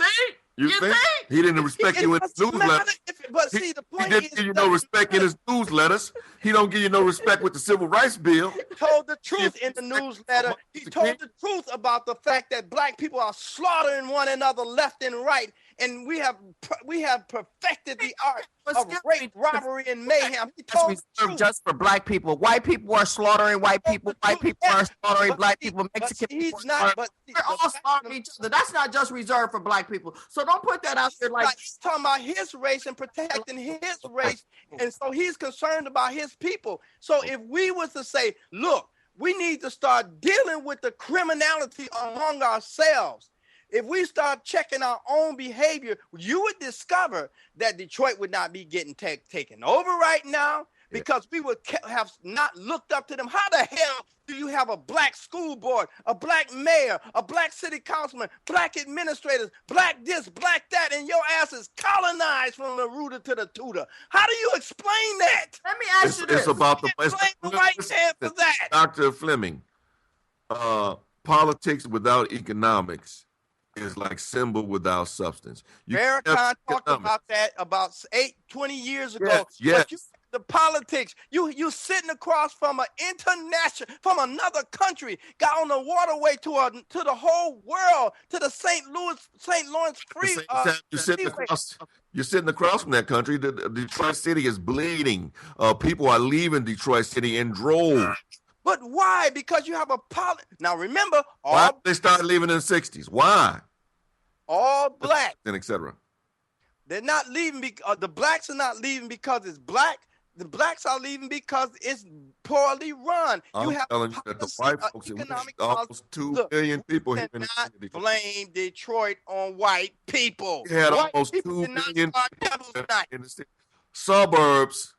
You think? He didn't respect you in his newsletter. But see, the point he didn't give you no respect in his newsletters. He don't give you no respect with the Civil Rights Bill. He told the truth in the newsletter. He told the truth about the fact that black people are slaughtering one another left and right, and we have perfected the art of rape, robbery, and mayhem. He told the truth. Just for black people. White people are slaughtering white people. White people are slaughtering black people. Mexican people we're all slaughtering each other. That's not just reserved for black people. So don't put that out there like he's talking about his race and protecting his race, and so he's concerned about his people. So if we was to say, look, we need to start dealing with the criminality among ourselves. If we start checking our own behavior, you would discover that Detroit would not be getting taken over right now because we would have not looked up to them. How the hell do you have a black school board, a black mayor, a black city councilman, black administrators, black this, black that, and your ass is colonized from the rooter to the tutor? How do you explain that? Let me ask you this. It's about the right hand for that. Dr. Fleming, politics without economics is like symbol without substance. Farrakhan talked about that about 20 years ago. Yes. But the politics, you sitting across from from another country, got on the waterway to the whole world, to the St. Lawrence Freeway. You're sitting across from that country. The Detroit City is bleeding. People are leaving Detroit City in droves. But why? Because you have a Now remember, why they started leaving in the 60s? Why? All black and etc. They're not leaving because the blacks are not leaving because it's black. The blacks are leaving because it's poorly run. I'm telling you that the white folks, almost 2 million people here in Detroit. Blame Detroit on white people. We had almost 2 million people in the city. Suburbs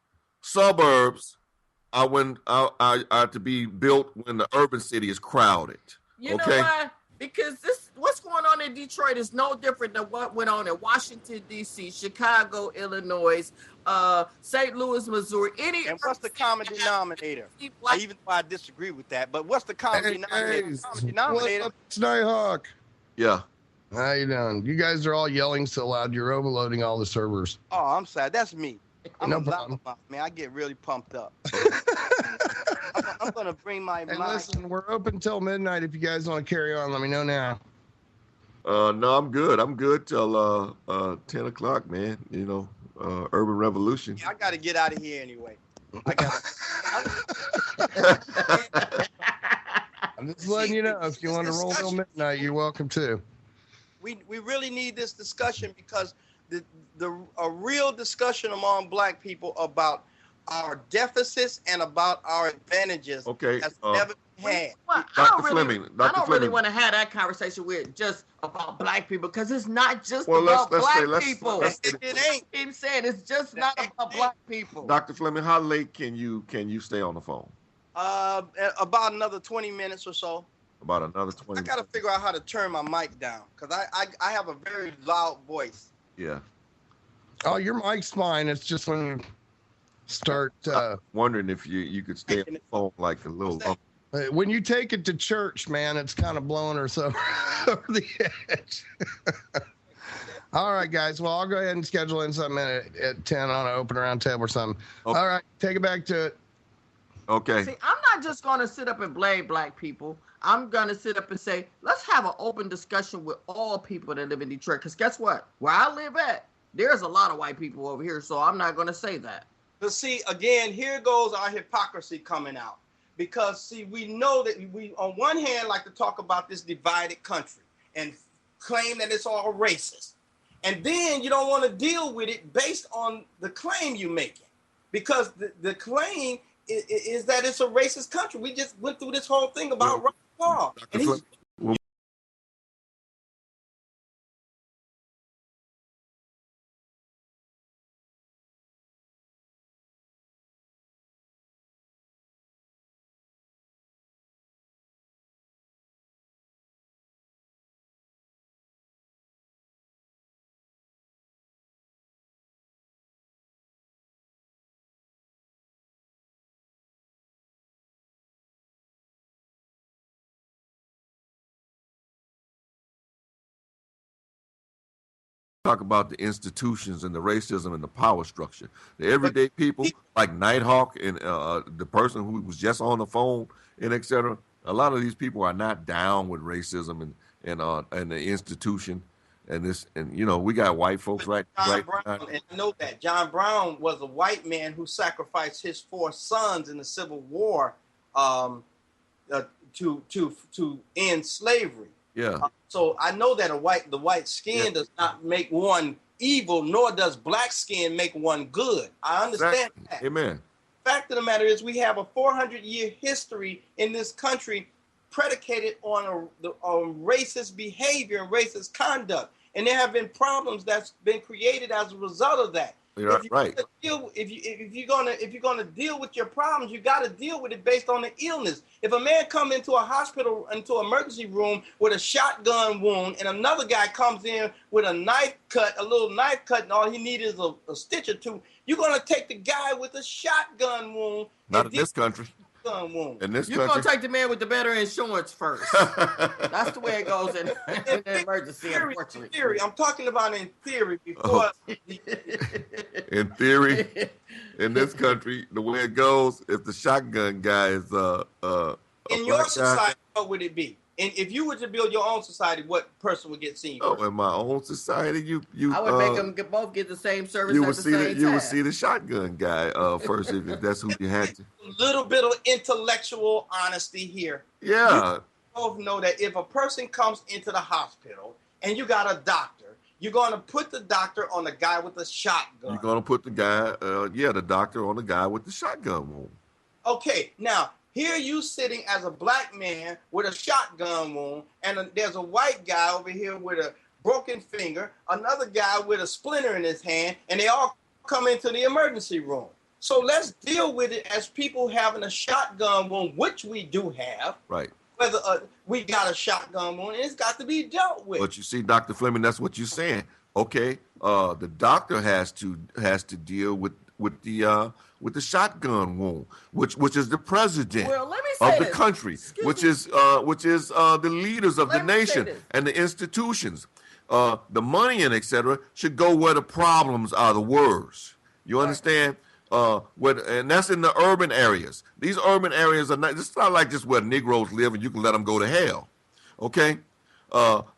to be built when the urban city is crowded. You know why? Because what's going on in Detroit is no different than what went on in Washington, D.C., Chicago, Illinois, St. Louis, Missouri. And what's the common denominator? Even though I disagree with that, but what's the common denominator? What's up, Nighthawk? Yeah. How you doing? You guys are all yelling so loud. You're overloading all the servers. Oh, I'm sorry. That's me. No problem. Man, I get really pumped up. I'm going to bring my mic. Listen, we're open till midnight. If you guys want to carry on, let me know now. No, I'm good. I'm good till 10 o'clock, man. You know, Urban Revolution. Yeah, I got to get out of here anyway. I'm just letting you know. If you want to roll till midnight, you're welcome to. We really need this discussion because a real discussion among Black people about our deficits and about our advantages has never been had. Well, Dr. Fleming. I don't really want to have that conversation with just about Black people because it's not just about Black people. It ain't. Keep saying it's just not about Black people. Dr. Fleming, how late can you stay on the phone? About another 20 minutes or so. About another 20 I got to figure out how to turn my mic down because I have a very loud voice. Yeah. Oh, your mic's fine. It's just when you start... wondering if you could stay on the phone like a little... When you take it to church, man, it's kind of blowing us over the edge. All right, guys. Well, I'll go ahead and schedule in something at 10 on an open round table or something. Okay. All right. Take it back to it. Okay. See, I'm not just going to sit up and blame Black people. I'm going to sit up and say, let's have an open discussion with all people that live in Detroit. Because guess what? Where I live at, there's a lot of white people over here. So I'm not going to say that. But see, again, here goes our hypocrisy coming out. Because, see, we know that we, on one hand, like to talk about this divided country and claim that it's all racist. And then you don't want to deal with it based on the claim you're making. Because the claim is that it's a racist country. We just went through this whole thing about right and wrong. Talk about the institutions and the racism and the power structure. The everyday people like Nighthawk and the person who was just on the phone and etc. A lot of these people are not down with racism and the institution and this and we got white folks right. Brown, and I know that John Brown was a white man who sacrificed his 4 sons in the Civil War to end slavery. Yeah. So I know that the white skin does not make one evil, nor does black skin make one good. I understand that. Amen. Fact of the matter is we have a 400-year history in this country predicated on racist behavior and racist conduct. And there have been problems that's been created as a result of that. Right. If you're gonna deal with your problems, you got to deal with it based on the illness. If a man come into a hospital, into an emergency room with a shotgun wound, and another guy comes in with a little knife cut, and all he needs is a stitch or two, you're gonna take the guy with a shotgun wound. Not in this country. In this you're going to take the man with the better insurance first. That's the way it goes in the emergency, unfortunately. Theory. I'm talking about in theory before. In theory, in this country, the way it goes, if the shotgun guy is in your society, what would it be? And if you were to build your own society, what person would get seen first? Oh, in my own society, you I would make them both get the same service you at would the see same time. You would see the shotgun guy first if that's who you had to. A little bit of intellectual honesty here. Yeah. You both know that if a person comes into the hospital and you got a doctor, you're going to put the doctor on the guy with the shotgun. You're going to put the guy, the doctor on the guy with the shotgun wound. Okay, now, here you sitting as a black man with a shotgun wound, and there's a white guy over here with a broken finger, another guy with a splinter in his hand, and they all come into the emergency room. So let's deal with it as people having a shotgun wound, which we do have. Right. Whether we got a shotgun wound, it's got to be dealt with. But you see, Dr. Fleming, that's what you're saying. Okay, the doctor has to deal with the shotgun wound, which is the president of the country, which is the leaders of the nation and the institutions. The money and etc. should go where the problems are the worst. You understand? And that's in the urban areas. These urban areas are not. It's not like just where Negroes live and you can let them go to hell. Okay.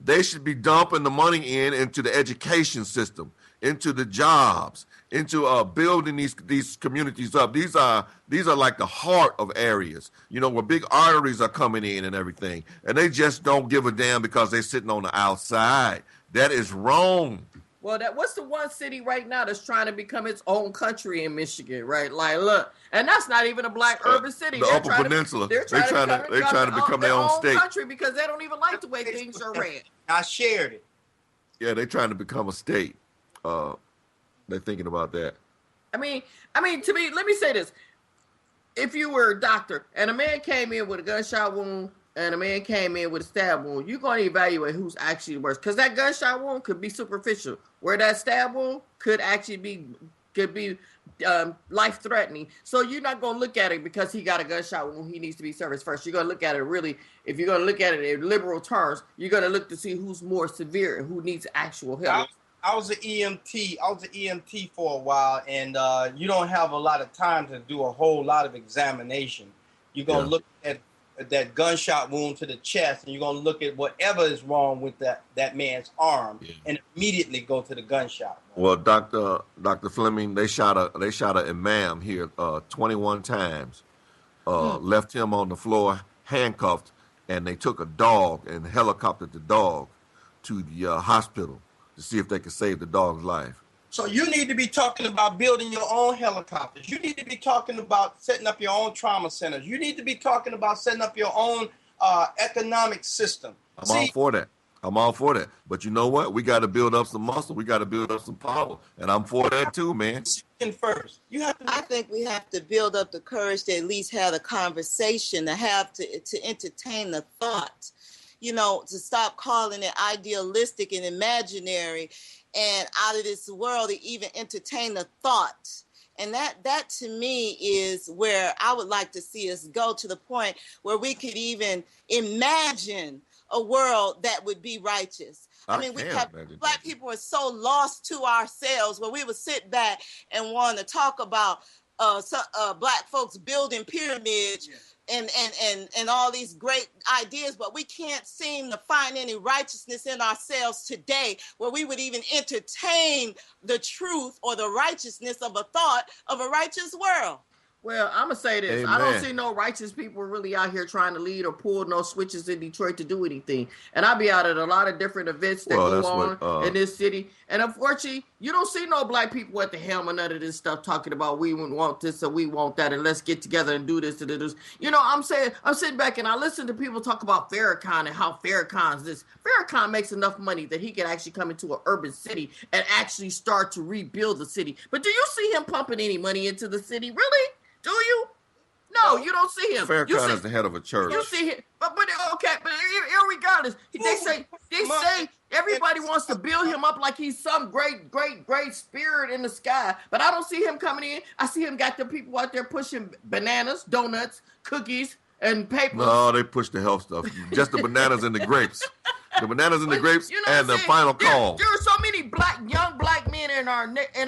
They should be dumping the money into the education system, into the jobs, into building these communities up. These are like the heart of areas, where big arteries are coming in and everything. And they just don't give a damn because they're sitting on the outside. That is wrong. Well, what's the one city right now that's trying to become its own country in Michigan, right? Like, look, and that's not even a black urban city. The Upper Peninsula. They're trying to become their own state country because they don't even like the way things are ran. I shared it. Yeah, they're trying to become a state. They're thinking about that. I mean, to me, let me say this: if you were a doctor and a man came in with a gunshot wound, and a man came in with a stab wound, you're going to evaluate who's actually worse. Because that gunshot wound could be superficial, where that stab wound could actually be life-threatening. So you're not going to look at it because he got a gunshot wound, he needs to be serviced first. You're going to look at it really, if you're going to look at it in liberal terms, you're going to look to see who's more severe and who needs actual help. I was an EMT for a while, and you don't have a lot of time to do a whole lot of examination. You're going to look at that gunshot wound to the chest, and you're going to look at whatever is wrong with that man's arm and immediately go to the gunshot wound. Well, Dr. Fleming, they shot a imam here 21 times, left him on the floor handcuffed, and they took a dog and helicoptered the dog to the hospital to see if they could save the dog's life. So you need to be talking about building your own helicopters. You need to be talking about setting up your own trauma centers. You need to be talking about setting up your own economic system. I'm all for that. But you know what? We got to build up some muscle. We got to build up some power. And I'm for that too, man. First, I think we have to build up the courage to at least have a conversation, to entertain the thought, to stop calling it idealistic and imaginary and out of this world, to even entertain the thought. And that to me is where I would like to see us go, to the point where we could even imagine a world that would be righteous. Black people are so lost to ourselves, where we would sit back and want to talk about black folks building pyramids and all these great ideas, but we can't seem to find any righteousness in ourselves today where we would even entertain the truth or the righteousness of a thought of a righteous world. Well, I'm going to say this. Amen. I don't see no righteous people really out here trying to lead or pull no switches in Detroit to do anything. And I be out at a lot of different events that go on in this city. And unfortunately, you don't see no black people at the helm of none of this stuff talking about we want this or we want that and let's get together and do this and do this. I'm sitting back and I listen to people talk about Farrakhan and how Farrakhan's this. Farrakhan makes enough money that he can actually come into an urban city and actually start to rebuild the city. But do you see him pumping any money into the city? Really? Do you? No, you don't see him. Farrakhan is the head of a church. You see him, but irregardless, they say everybody wants to build him up like he's some great spirit in the sky. But I don't see him coming in. I see him got the people out there pushing bananas, donuts, cookies, and papers. No, they push the health stuff. Just the bananas and the grapes. The bananas and the grapes and the final call. There are so many young black men in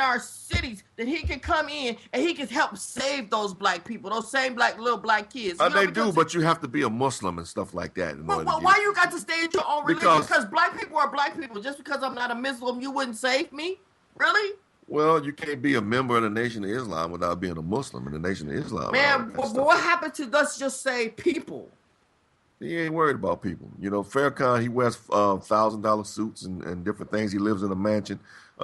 our cities that he can come in and he can help save those black people, those same little black kids. They do, but you have to be a Muslim and stuff like that. Why you got to stay in your own religion? Because black people are black people. Just because I'm not a Muslim, you wouldn't save me? Really? Well, you can't be a member of the Nation of Islam without being a Muslim in the Nation of Islam. Man, what happened to, let's just say, people? He ain't worried about people. Farrakhan, he wears $1,000 suits and different things. He lives in a mansion.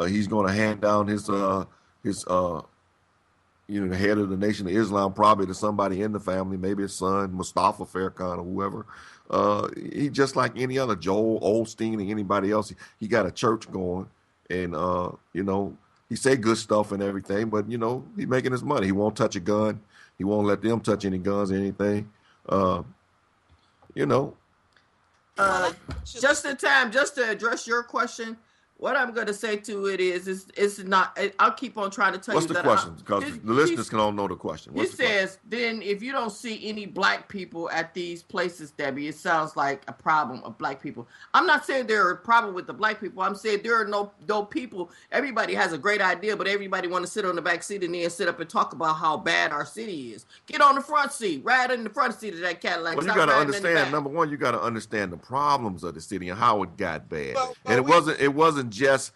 He's going to hand down his the head of the Nation of Islam probably to somebody in the family, maybe his son, Mustafa Farrakhan or whoever. He just like any other Joel Osteen or anybody else. He got a church going, and He say good stuff and everything, but he making his money. He won't touch a gun. He won't let them touch any guns or anything. You know. Just in time, just to address your question, what I'm going to say to it is it's not. I'll keep on trying to tell What's you. What's the question? Because the listeners can all know the question. He says, then if you don't see any black people at these places, Debbie, it sounds like a problem of black people. I'm not saying there are a problem with the black people. I'm saying there are no people. Everybody has a great idea, but everybody want to sit on the back seat and then sit up and talk about how bad our city is. Get on the front seat, ride in the front seat of that Cadillac. Well, you got to understand. Number one, you got to understand the problems of the city and how it got bad. And it wasn't just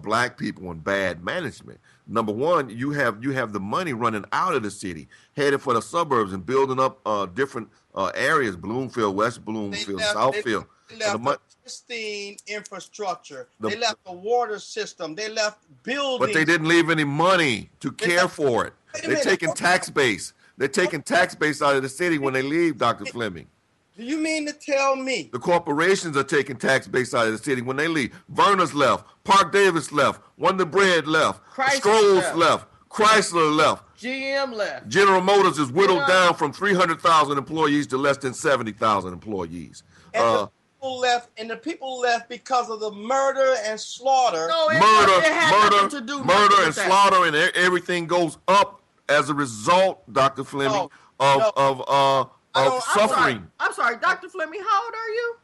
black people and bad management. Number one, you have the money running out of the city, headed for the suburbs and building up different areas: Bloomfield, West Bloomfield, Southfield. They left pristine infrastructure. They left the water system. They left buildings. But they didn't leave any money to care for it. They're taking tax base. They're taking tax base out of the city when they leave, Dr. Fleming. Do you mean to tell me? The corporations are taking tax base out of the city when they leave. Verner's left. Park Davis left. Wonder Bread left. Stroll's left. Chrysler left. GM left. General Motors is whittled down from 300,000 employees to less than 70,000 employees. And the people left because of the murder and slaughter. No, murder and slaughter, and everything goes up as a result, Dr. Fleming, of suffering. I'm sorry, Dr. Fleming, how old are you?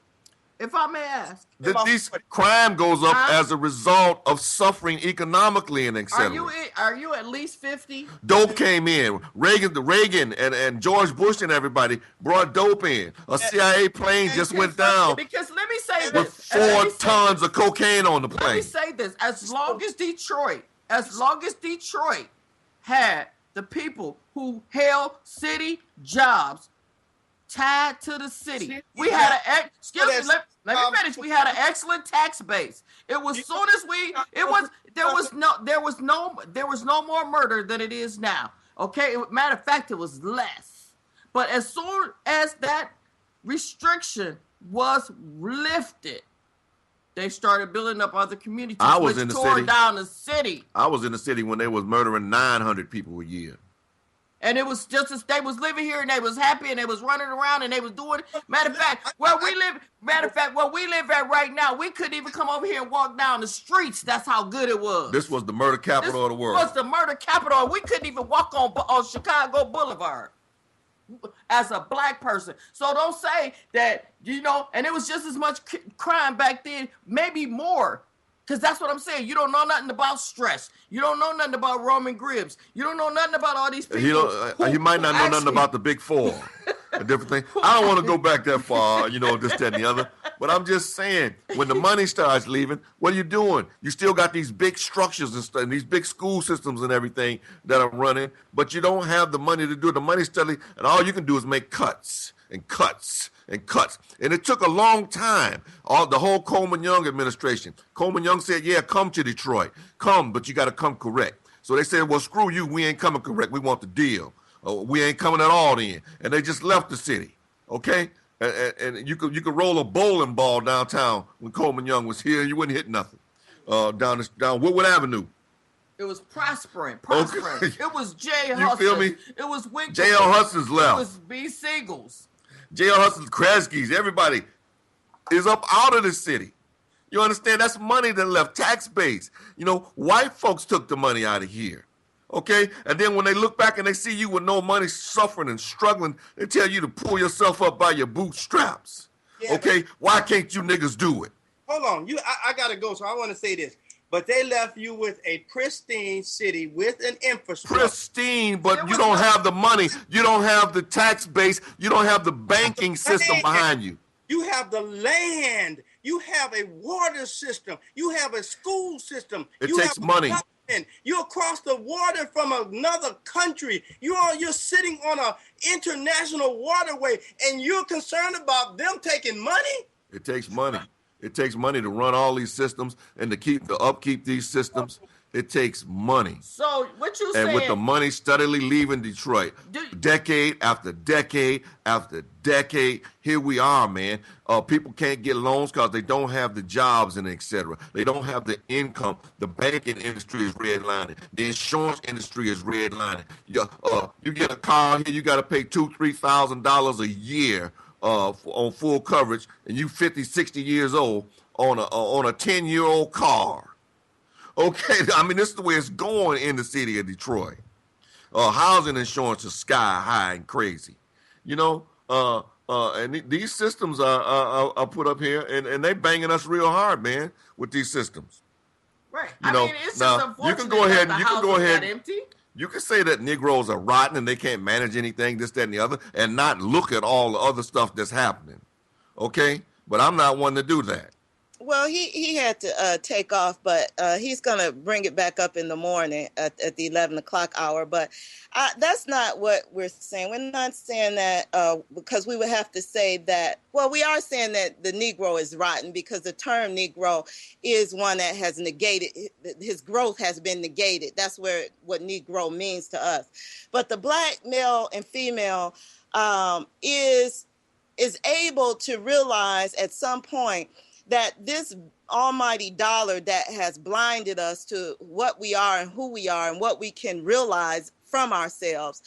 If I may ask. This crime goes up as a result of suffering economically and etc. Are you at least 50? Dope came in. Reagan and George Bush and everybody brought dope in. A CIA plane just went down. Because let me say with 4 tons of cocaine on the plane. Let me say this. As long as Detroit had the people who held city jobs tied to the city. We had let me finish. We had an excellent tax base. It was there was no more murder than it is now. Okay, matter of fact, it was less. But as soon as that restriction was lifted, they started building up other communities. I was in the city. Down the city. I was in the city when they was murdering 900 people a year. And it was just as they was living here and they was happy and they was running around and they was doing it. Matter of fact, where we live at right now, we couldn't even come over here and walk down the streets. That's how good it was. This was the murder capital of the world. This was the murder capital. We couldn't even walk on Chicago Boulevard as a black person. So don't say that, and it was just as much crime back then, maybe more. Because that's what I'm saying. You don't know nothing about stress. You don't know nothing about Roman Gribbs. You don't know nothing about all these people. You might not know nothing about the Big Four. A different thing. I don't want to go back that far, this, that, and the other. But I'm just saying, when the money starts leaving, what are you doing? You still got these big structures and these big school systems and everything that are running, but you don't have the money to do it. The money's steadily, and all you can do is make cuts and cuts and cuts. And it took a long time. The whole Coleman Young administration. Coleman Young said, yeah, come to Detroit. Come, but you got to come correct. So they said, well, screw you. We ain't coming correct. We want the deal. We ain't coming at all then. And they just left the city. Okay? And you could roll a bowling ball downtown when Coleman Young was here. You wouldn't hit nothing. Down Woodward Avenue. It was prospering. Okay. It was J. Huston. You feel me? It was Winkler. J.L. Huston's left. It was B. Siegels. J.L. Huston's, Kresge's, everybody is up out of the city. You understand? That's money that left, tax base. White folks took the money out of here. Okay? And then when they look back and they see you with no money, suffering and struggling, they tell you to pull yourself up by your bootstraps. Yeah, okay? Why can't you niggas do it? Hold on. I got to go, so I want to say this. But they left you with a pristine city with an infrastructure. Pristine, but you don't have the money. You don't have the tax base. You don't have the banking system behind you. You have the land. You have a water system. You have a school system. It takes money. You're across the water from another country. You're sitting on an international waterway, and you're concerned about them taking money? It takes money. It takes money to run all these systems and to upkeep these systems. It takes money. So what you saying? And with the money steadily leaving Detroit, decade after decade after decade, here we are, man. People can't get loans because they don't have the jobs and etc. They don't have the income. The banking industry is redlining. The insurance industry is redlining. You get a car here, you got to pay $2,000-$3,000 a year on full coverage, and you 50, 60 years old on a 10-year-old car. Okay, I mean, this is the way it's going in the city of Detroit. Housing insurance is sky high and crazy. You know, and these systems are put up here, and they banging us real hard, man, with these systems. Right. I mean, it's just unfortunate you can go ahead, that the houses got empty. You can say that Negroes are rotten and they can't manage anything, this, that, and the other, and not look at all the other stuff that's happening. Okay? But I'm not one to do that. Well, he had to take off, but he's going to bring it back up in the morning at the 11 o'clock hour. But that's not what we're saying. We're not saying that because we would have to say that, well, we are saying that the Negro is rotten because the term Negro is one that has negated, his growth has been negated. That's what Negro means to us. But the black male and female is able to realize at some point that this almighty dollar that has blinded us to what we are and who we are and what we can realize from ourselves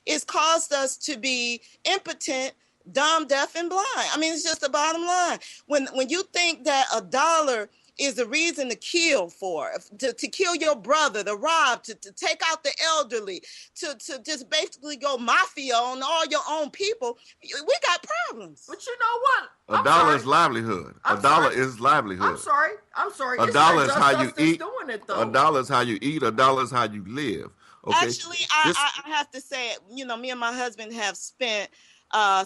it's caused us to be impotent, dumb, deaf, and blind. I mean, it's just the bottom line. When you think that a dollar is a reason to kill to kill your brother, to rob, to take out the elderly, to just basically go mafia on all your own people, we got problems. But you know what? A dollar is livelihood. A dollar is livelihood. I'm sorry. A dollar is how you eat. Doing it, though. A dollar is how you eat. A dollar is how you live. Okay? Actually, I have to say, me and my husband have spent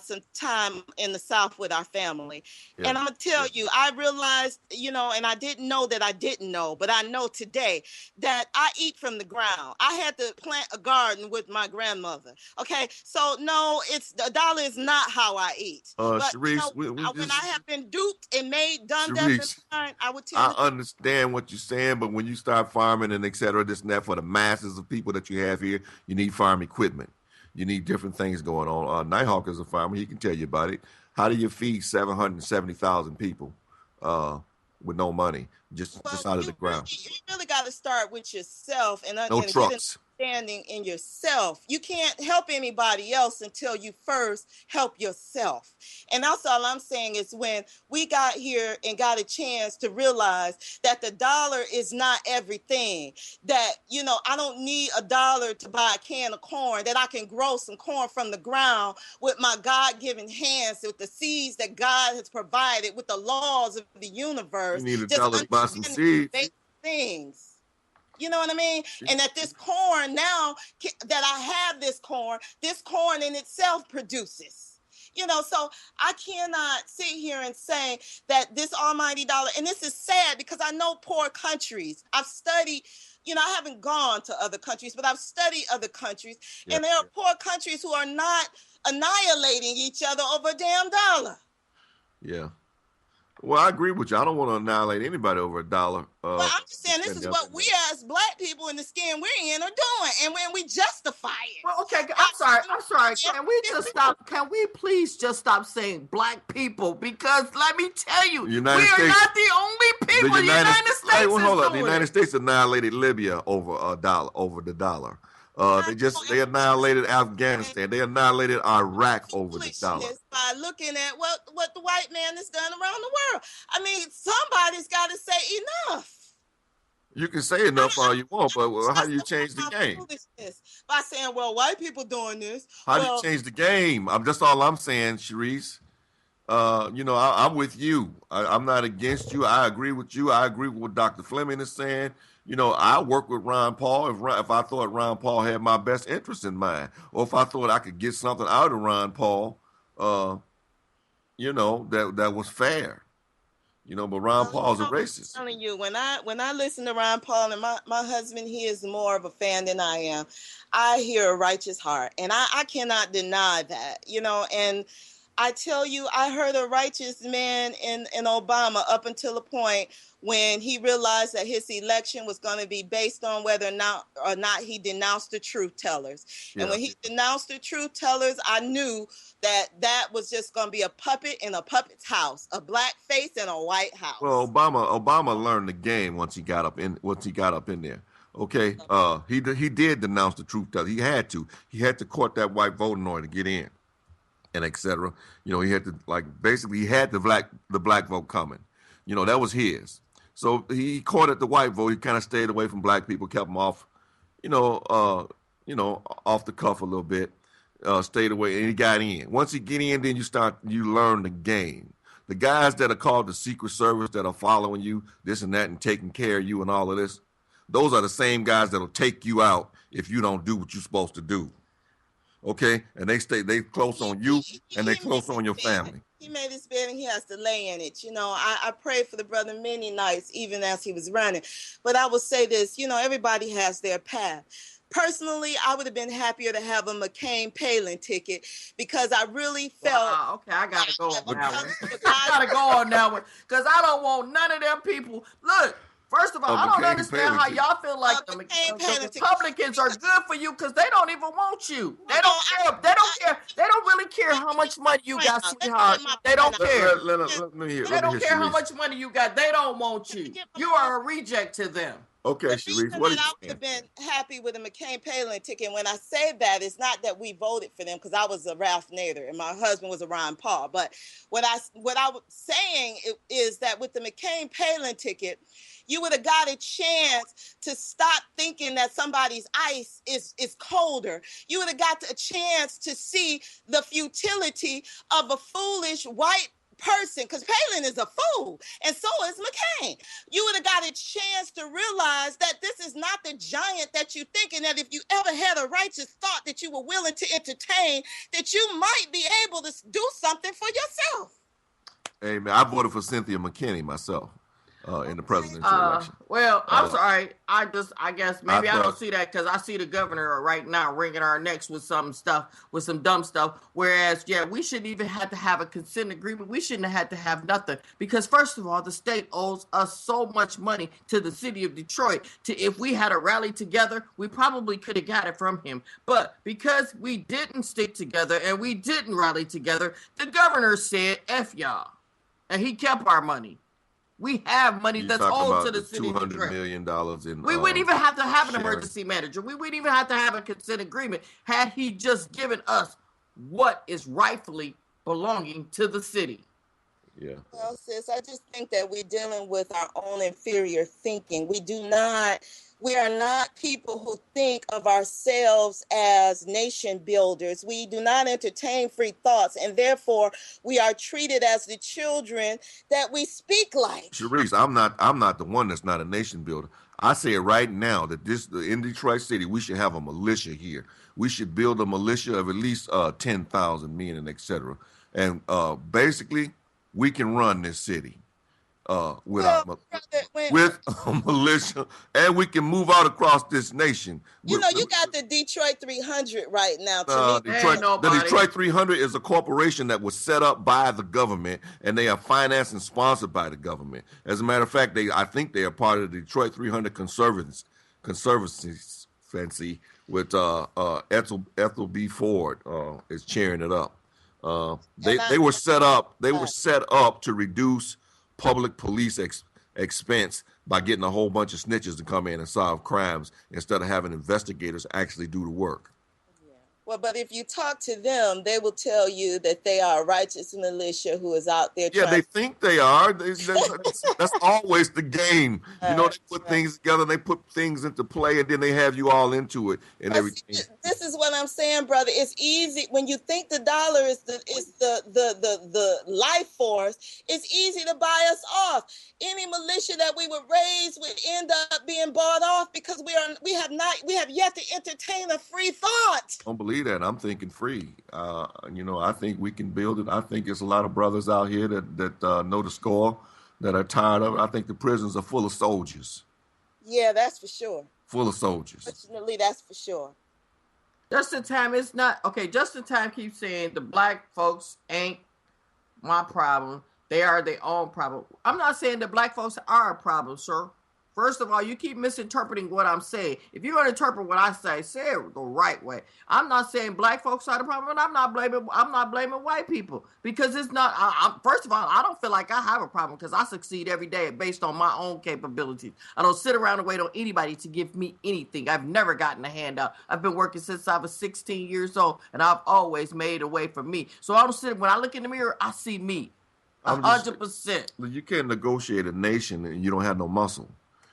some time in the South with our family. Yeah. And I'm going to tell you, I realized, and I didn't know that I didn't know, but I know today that I eat from the ground. I had to plant a garden with my grandmother. Okay. So no, the dollar is not how I eat. But Cherice, when I have been duped and made dumb, deaf, and blind, I would tell you. I understand what you're saying, but when you start farming and et cetera, this and that, for the masses of people that you have here, you need farm equipment. You need different things going on. Nighthawk is a farmer. He can tell you about it. How do you feed 770,000 people with no money, just out of the ground? You really got to start with yourself and no trucks. Standing in yourself. You can't help anybody else until you first help yourself. And that's all I'm saying is when we got here and got a chance to realize that the dollar is not everything, that, I don't need a dollar to buy a can of corn, that I can grow some corn from the ground with my God-given hands, with the seeds that God has provided, with the laws of the universe. You need a dollar to buy some seeds. Things. You know what I mean? And that this corn now, that I have this corn in itself produces. So I cannot sit here and say that this almighty dollar, and this is sad because I know poor countries. I've studied, I haven't gone to other countries, but I've studied other countries. Yep. And there are poor countries who are not annihilating each other over a damn dollar. Yeah. Well, I agree with you. I don't want to annihilate anybody over a dollar. But I'm just saying this is what we as black people in the skin we're in are doing, and when we justify it. Well, okay, I'm sorry. Can we please just stop saying black people? Because let me tell you, we are not the only people. The United States The United States annihilated Libya over the dollar. They annihilated Afghanistan. They annihilated Iraq over the dollar. By looking at what the white man has done around the world. I mean, somebody's got to say enough. You can say enough all you want, but how do you change the game? By saying, well, white people doing this. How do you change the game? That's all I'm saying, Cherice. I'm with you. I'm not against you. I agree with you. I agree with what Dr. Fleming is saying. I work with Ron Paul if I thought Ron Paul had my best interest in mind, or if I thought I could get something out of Ron Paul, that was fair. But Ron Paul's a racist. I'm telling you, when I listen to Ron Paul, and my husband, he is more of a fan than I am, I hear a righteous heart, and I cannot deny that, and I tell you, I heard a righteous man in Obama up until the point when he realized that his election was going to be based on whether or not he denounced the truth tellers. Yeah. And when he denounced the truth tellers, I knew that was just going to be a puppet in a puppet's house, a black face in a white house. Well, Obama learned the game once he got up in there. Okay, he did denounce the truth teller. He had to court that white vote in order to get in, and etc. You know, he had to basically he had the black vote coming. You know, that was his. So he courted the white vote. He kind of stayed away from black people, kept them off, off the cuff a little bit. Stayed away, and he got in. Once he get in, then you learn the game. The guys that are called the Secret Service that are following you, this and that, and taking care of you and all of this, those are the same guys that'll take you out if you don't do what you're supposed to do. Okay? And they close on you, and they close on your family. He made his bed and he has to lay in it. You know, I prayed for the brother many nights, even as he was running. But I will say this, everybody has their path. Personally, I would have been happier to have a McCain-Palin ticket because I really felt... Wow, okay, I got to go on that one. I got to go on that one because I don't want none of them people. Look, first of all, I don't understand how y'all feel like the Republicans are good for you because they don't even want you. They don't care. They don't care. They don't really care how much money you got, sweetheart. They don't care. They don't care how much money you got. They don't want you. You are a reject to them. Okay, Cherice, what I would have been happy with a McCain-Palin ticket. When I say that, it's not that we voted for them because I was a Ralph Nader and my husband was a Ron Paul. But what I was saying is that with the McCain-Palin ticket, you would have got a chance to stop thinking that somebody's ice is colder. You would have got a chance to see the futility of a foolish white person, because Palin is a fool, and so is McCain. You would have got a chance to realize that this is not the giant that you think, and that if you ever had a righteous thought that you were willing to entertain, that you might be able to do something for yourself. Hey, man, I voted for Cynthia McKinney myself in the presidential election. Well, I'm sorry. I guess maybe I don't see that because I see the governor right now wringing our necks with some dumb stuff. Whereas, we shouldn't even have to have a consent agreement. We shouldn't have had to have nothing because, first of all, the state owes us so much money to the city of Detroit. If we had a rally together, we probably could have got it from him. But because we didn't stick together and we didn't rally together, the governor said, F y'all. And he kept our money. We have money that's owed to the city of Detroit. $200 million in. We wouldn't even have to have an emergency manager. We wouldn't even have to have a consent agreement had he just given us what is rightfully belonging to the city. Yeah. Well, sis, I just think that we're dealing with our own inferior thinking. We are not people who think of ourselves as nation builders. We do not entertain free thoughts, and therefore we are treated as the children that we speak like. Cherice, I'm not the one that's not a nation builder. I say it right now that in Detroit City, we should have a militia here. We should build a militia of at least 10,000 men and etc. And basically, we can run this city. With a militia, and we can move out across this nation. You got the Detroit 300 right now. The Detroit 300 is a corporation that was set up by the government, and they are financed and sponsored by the government. As a matter of fact, I think they are part of the Detroit 300 Conservancy with Ethel B. Ford is chairing it up. They were set up. They were set up to reduce public police expense by getting a whole bunch of snitches to come in and solve crimes instead of having investigators actually do the work. Well, but if you talk to them, they will tell you that they are a righteous militia who is out there. Yeah, they think they are. That's always the game. They put things together, they put things into play, and then they have you all into it and everything. This is what I'm saying, brother. It's easy when you think the dollar is the life force. It's easy to buy us off. Any militia that we would raise would end up being bought off because we have yet to entertain a free thought. Don't believe that. I'm thinking free. I think we can build it. I think there's a lot of brothers out here that know the score, that are tired of it. I think the prisons are full of soldiers. Yeah, that's for sure. Full of soldiers. Fortunately, that's for sure. Just in time, it's not okay. Just in time keeps saying the black folks ain't my problem. They are their own problem. I'm not saying that black folks are a problem, sir. First of all, you keep misinterpreting what I'm saying. If you're going to interpret what I say it the right way. I'm not saying black folks are the problem, and I'm not blaming white people because it's not. First of all, I don't feel like I have a problem because I succeed every day based on my own capabilities. I don't sit around and wait on anybody to give me anything. I've never gotten a handout. I've been working since I was 16 years old, and I've always made a way for me. So I don't sit. When I look in the mirror, I see me. 100%. You can't negotiate a nation and you don't have no muscle.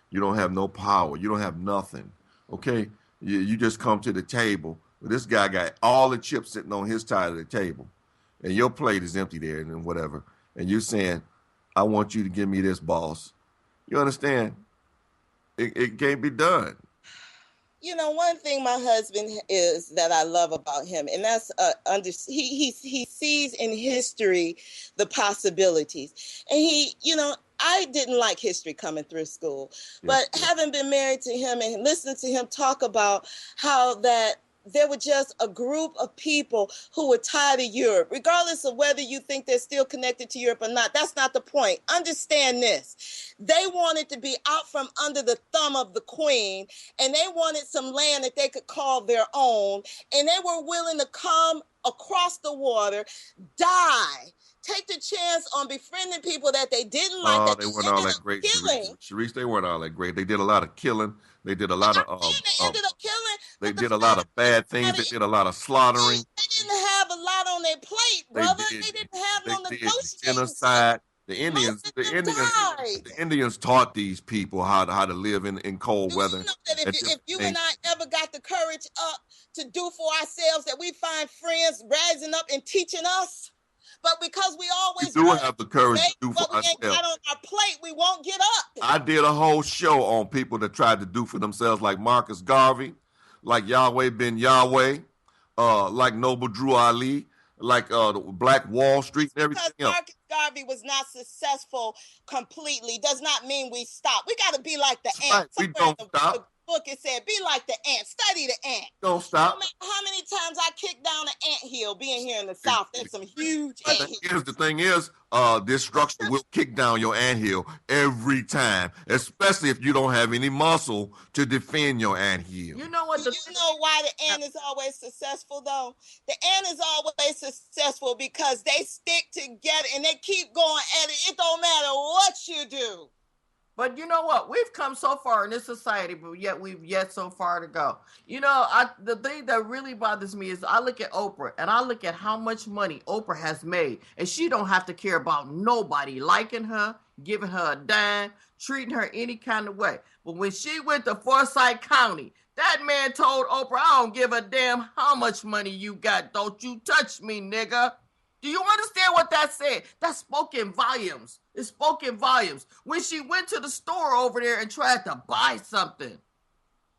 You don't have no power. You don't have nothing. Okay? You just come to the table. This guy got all the chips sitting on his side of the table, and your plate is empty there and whatever. And you're saying, I want you to give me this, boss. You understand? It can't be done. You know, one thing my husband is that I love about him, and that's he sees in history the possibilities. And I didn't like history coming through school, but having been married to him and listening to him talk about how that there were just a group of people who were tied to Europe, regardless of whether you think they're still connected to Europe or not. That's not the point. Understand this. They wanted to be out from under the thumb of the queen, and they wanted some land that they could call their own, and they were willing to come across the water, die, take the chance on befriending people that they didn't like. Oh, they weren't all that great, Cherice. They weren't all that great. They did a lot of killing. They did a lot of. They ended up killing. They did a lot of bad things. They did a lot of slaughtering. They didn't have a lot on their plate, brother. They didn't have no negotiating. Genocide. The Indians taught these people how to live in cold weather. You know that if you and I ever got the courage up to do for ourselves, that we find friends rising up and teaching us. But because we always do have the courage to do for ourselves. We ain't got on our plate, we won't get up. I did a whole show on people that tried to do for themselves, like Marcus Garvey, like Yahweh Ben Yahweh, like Noble Drew Ali, like the Black Wall Street, and everything else. Marcus Garvey was not successful completely does not mean we stop. We got to be like the ant. Right. We don't stop. Book it said, be like the ant, study the ant. Don't stop. No matter how many times I kick down an ant hill, being here in the South, there's some huge ant hills. The thing is, this structure will kick down your anthill every time, especially if you don't have any muscle to defend your anthill. You know what? You know why the ant is always successful, though? The ant is always successful because they stick together and they keep going at it. It don't matter what you do. But you know what? We've come so far in this society, but yet we've yet so far to go. You know, the thing that really bothers me is I look at Oprah and I look at how much money Oprah has made, and she don't have to care about nobody liking her, giving her a dime, treating her any kind of way. But when she went to Forsyth County, that man told Oprah, I don't give a damn how much money you got. Don't you touch me, nigga. Do you understand what that said? That spoke in volumes. It spoke in volumes. When she went to the store over there and tried to buy something,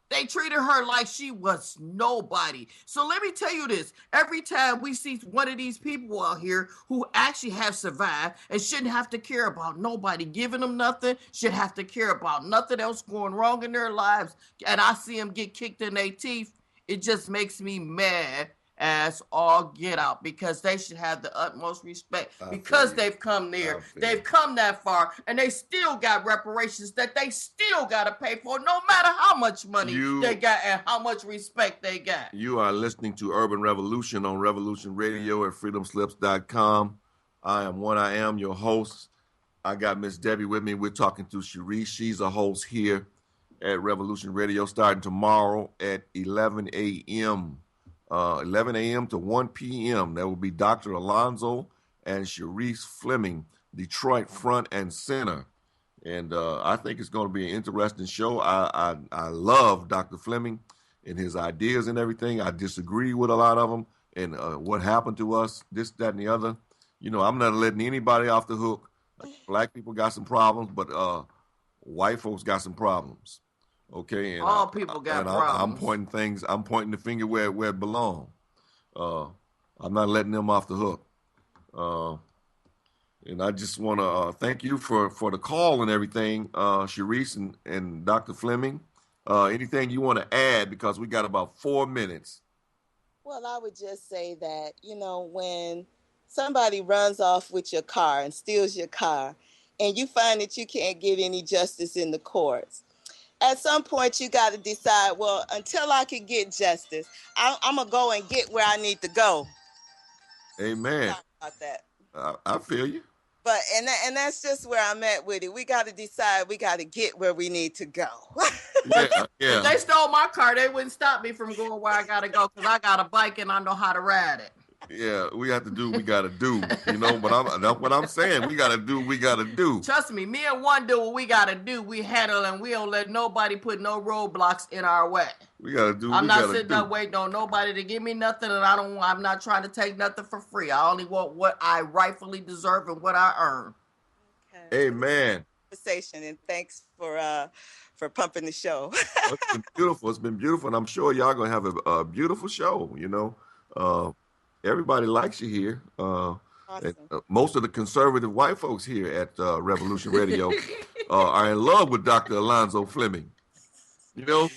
they treated her like she was nobody. So let me tell you this. Every time we see one of these people out here who actually have survived and shouldn't have to care about nobody giving them nothing, should have to care about nothing else going wrong in their lives, and I see them get kicked in their teeth, it just makes me mad as all get out, because they should have the utmost respect because they've come there, they've come that far, and they still got reparations that they still got to pay for, no matter how much money they got and how much respect they got. You are listening to Urban Revolution on Revolution Radio at freedomslips.com. I am your host. I got Miss Debbie with me. We're talking to Cherice. She's a host here at Revolution Radio starting tomorrow at 11 a.m. 11 a.m. to 1 p.m. That will be Dr. Alonzo and Cherice Fleming, Detroit front and center. And I think it's going to be an interesting show. I love Dr. Fleming and his ideas and everything. I disagree with a lot of them and what happened to us, this, that, and the other. You know, I'm not letting anybody off the hook. Black people got some problems, but white folks got some problems. Okay, and all people got problems. I'm pointing the finger where it belongs. I'm not letting them off the hook. And I just want to thank you for the call and everything, Cherice and Dr. Fleming. Anything you want to add, because we got about 4 minutes. Well, I would just say that, you know, when somebody runs off with your car and steals your car, and you find that you can't get any justice in the courts. At some point, you got to decide, well, until I can get justice, I'm going to go and get where I need to go. Amen. Sorry about that. I feel you. But and that's just where I'm at with it. We got to decide. We got to get where we need to go. Yeah. If they stole my car, they wouldn't stop me from going where I gotta go because I got a bike and I know how to ride it. Yeah, we have to do what we gotta do, you know. But that's what I'm saying. We gotta do what we gotta do. Trust me, me and one do what we gotta do. We handle and we don't let nobody put no roadblocks in our way. We gotta do. I'm not sitting there waiting on nobody to give me nothing, and I'm not trying to take nothing for free. I only want what I rightfully deserve and what I earn. Okay. Amen. Conversation, and thanks for pumping the show. It's been beautiful. It's been beautiful, and I'm sure y'all gonna have a beautiful show. You know, everybody likes you here. Awesome. And, most of the conservative white folks here at Revolution Radio are in love with Dr. Alonzo Fleming. You know.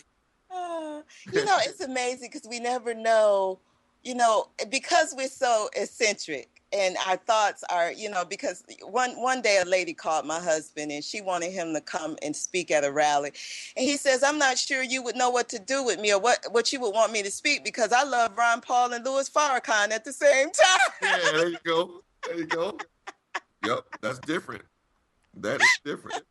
It's amazing because we never know. Because we're so eccentric. And our thoughts are, because one day a lady called my husband and she wanted him to come and speak at a rally. And he says, I'm not sure you would know what to do with me or what you would want me to speak because I love Ron Paul and Louis Farrakhan at the same time. Yeah, there you go. There you go. Yep, that's different. That is different.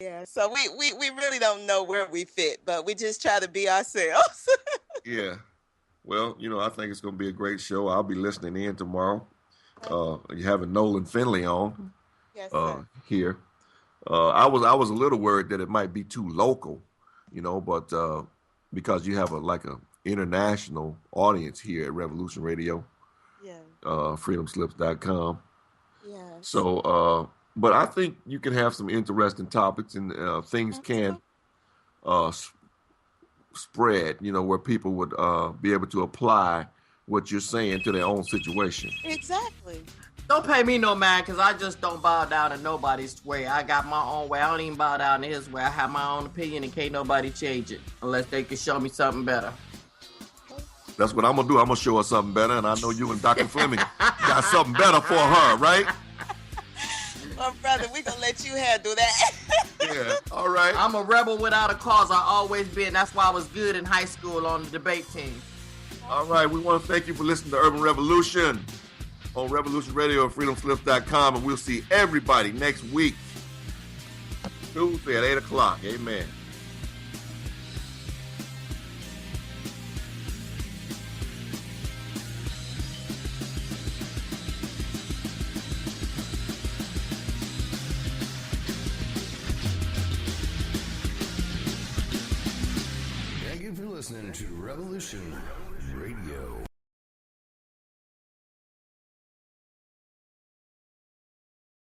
Yeah, so we really don't know where we fit, but we just try to be ourselves. Yeah. Well, I think it's going to be a great show. I'll be listening in tomorrow. You having Nolan Finley on here. I was a little worried that it might be too local, but because you have a international audience here at Revolution Radio, freedomslips.com. Yeah. So, but I think you can have some interesting topics and things can spread, where people would be able to apply what you're saying to their own situation. Exactly. Don't pay me no mind because I just don't bow down to nobody's way. I got my own way. I don't even bow down to his way. I have my own opinion and can't nobody change it unless they can show me something better. That's what I'm going to do. I'm going to show her something better, and I know you and Dr. Fleming got something better for her, right? Well, brother, we're going to let you handle that. Yeah, all right. I'm a rebel without a cause. I always been. That's why I was good in high school on the debate team. All right, we want to thank you for listening to Urban Revolution on Revolution Radio and freedomslips.com, and we'll see everybody next week, Tuesday at 8 o'clock. Amen. Thank you for listening to Revolution Radio.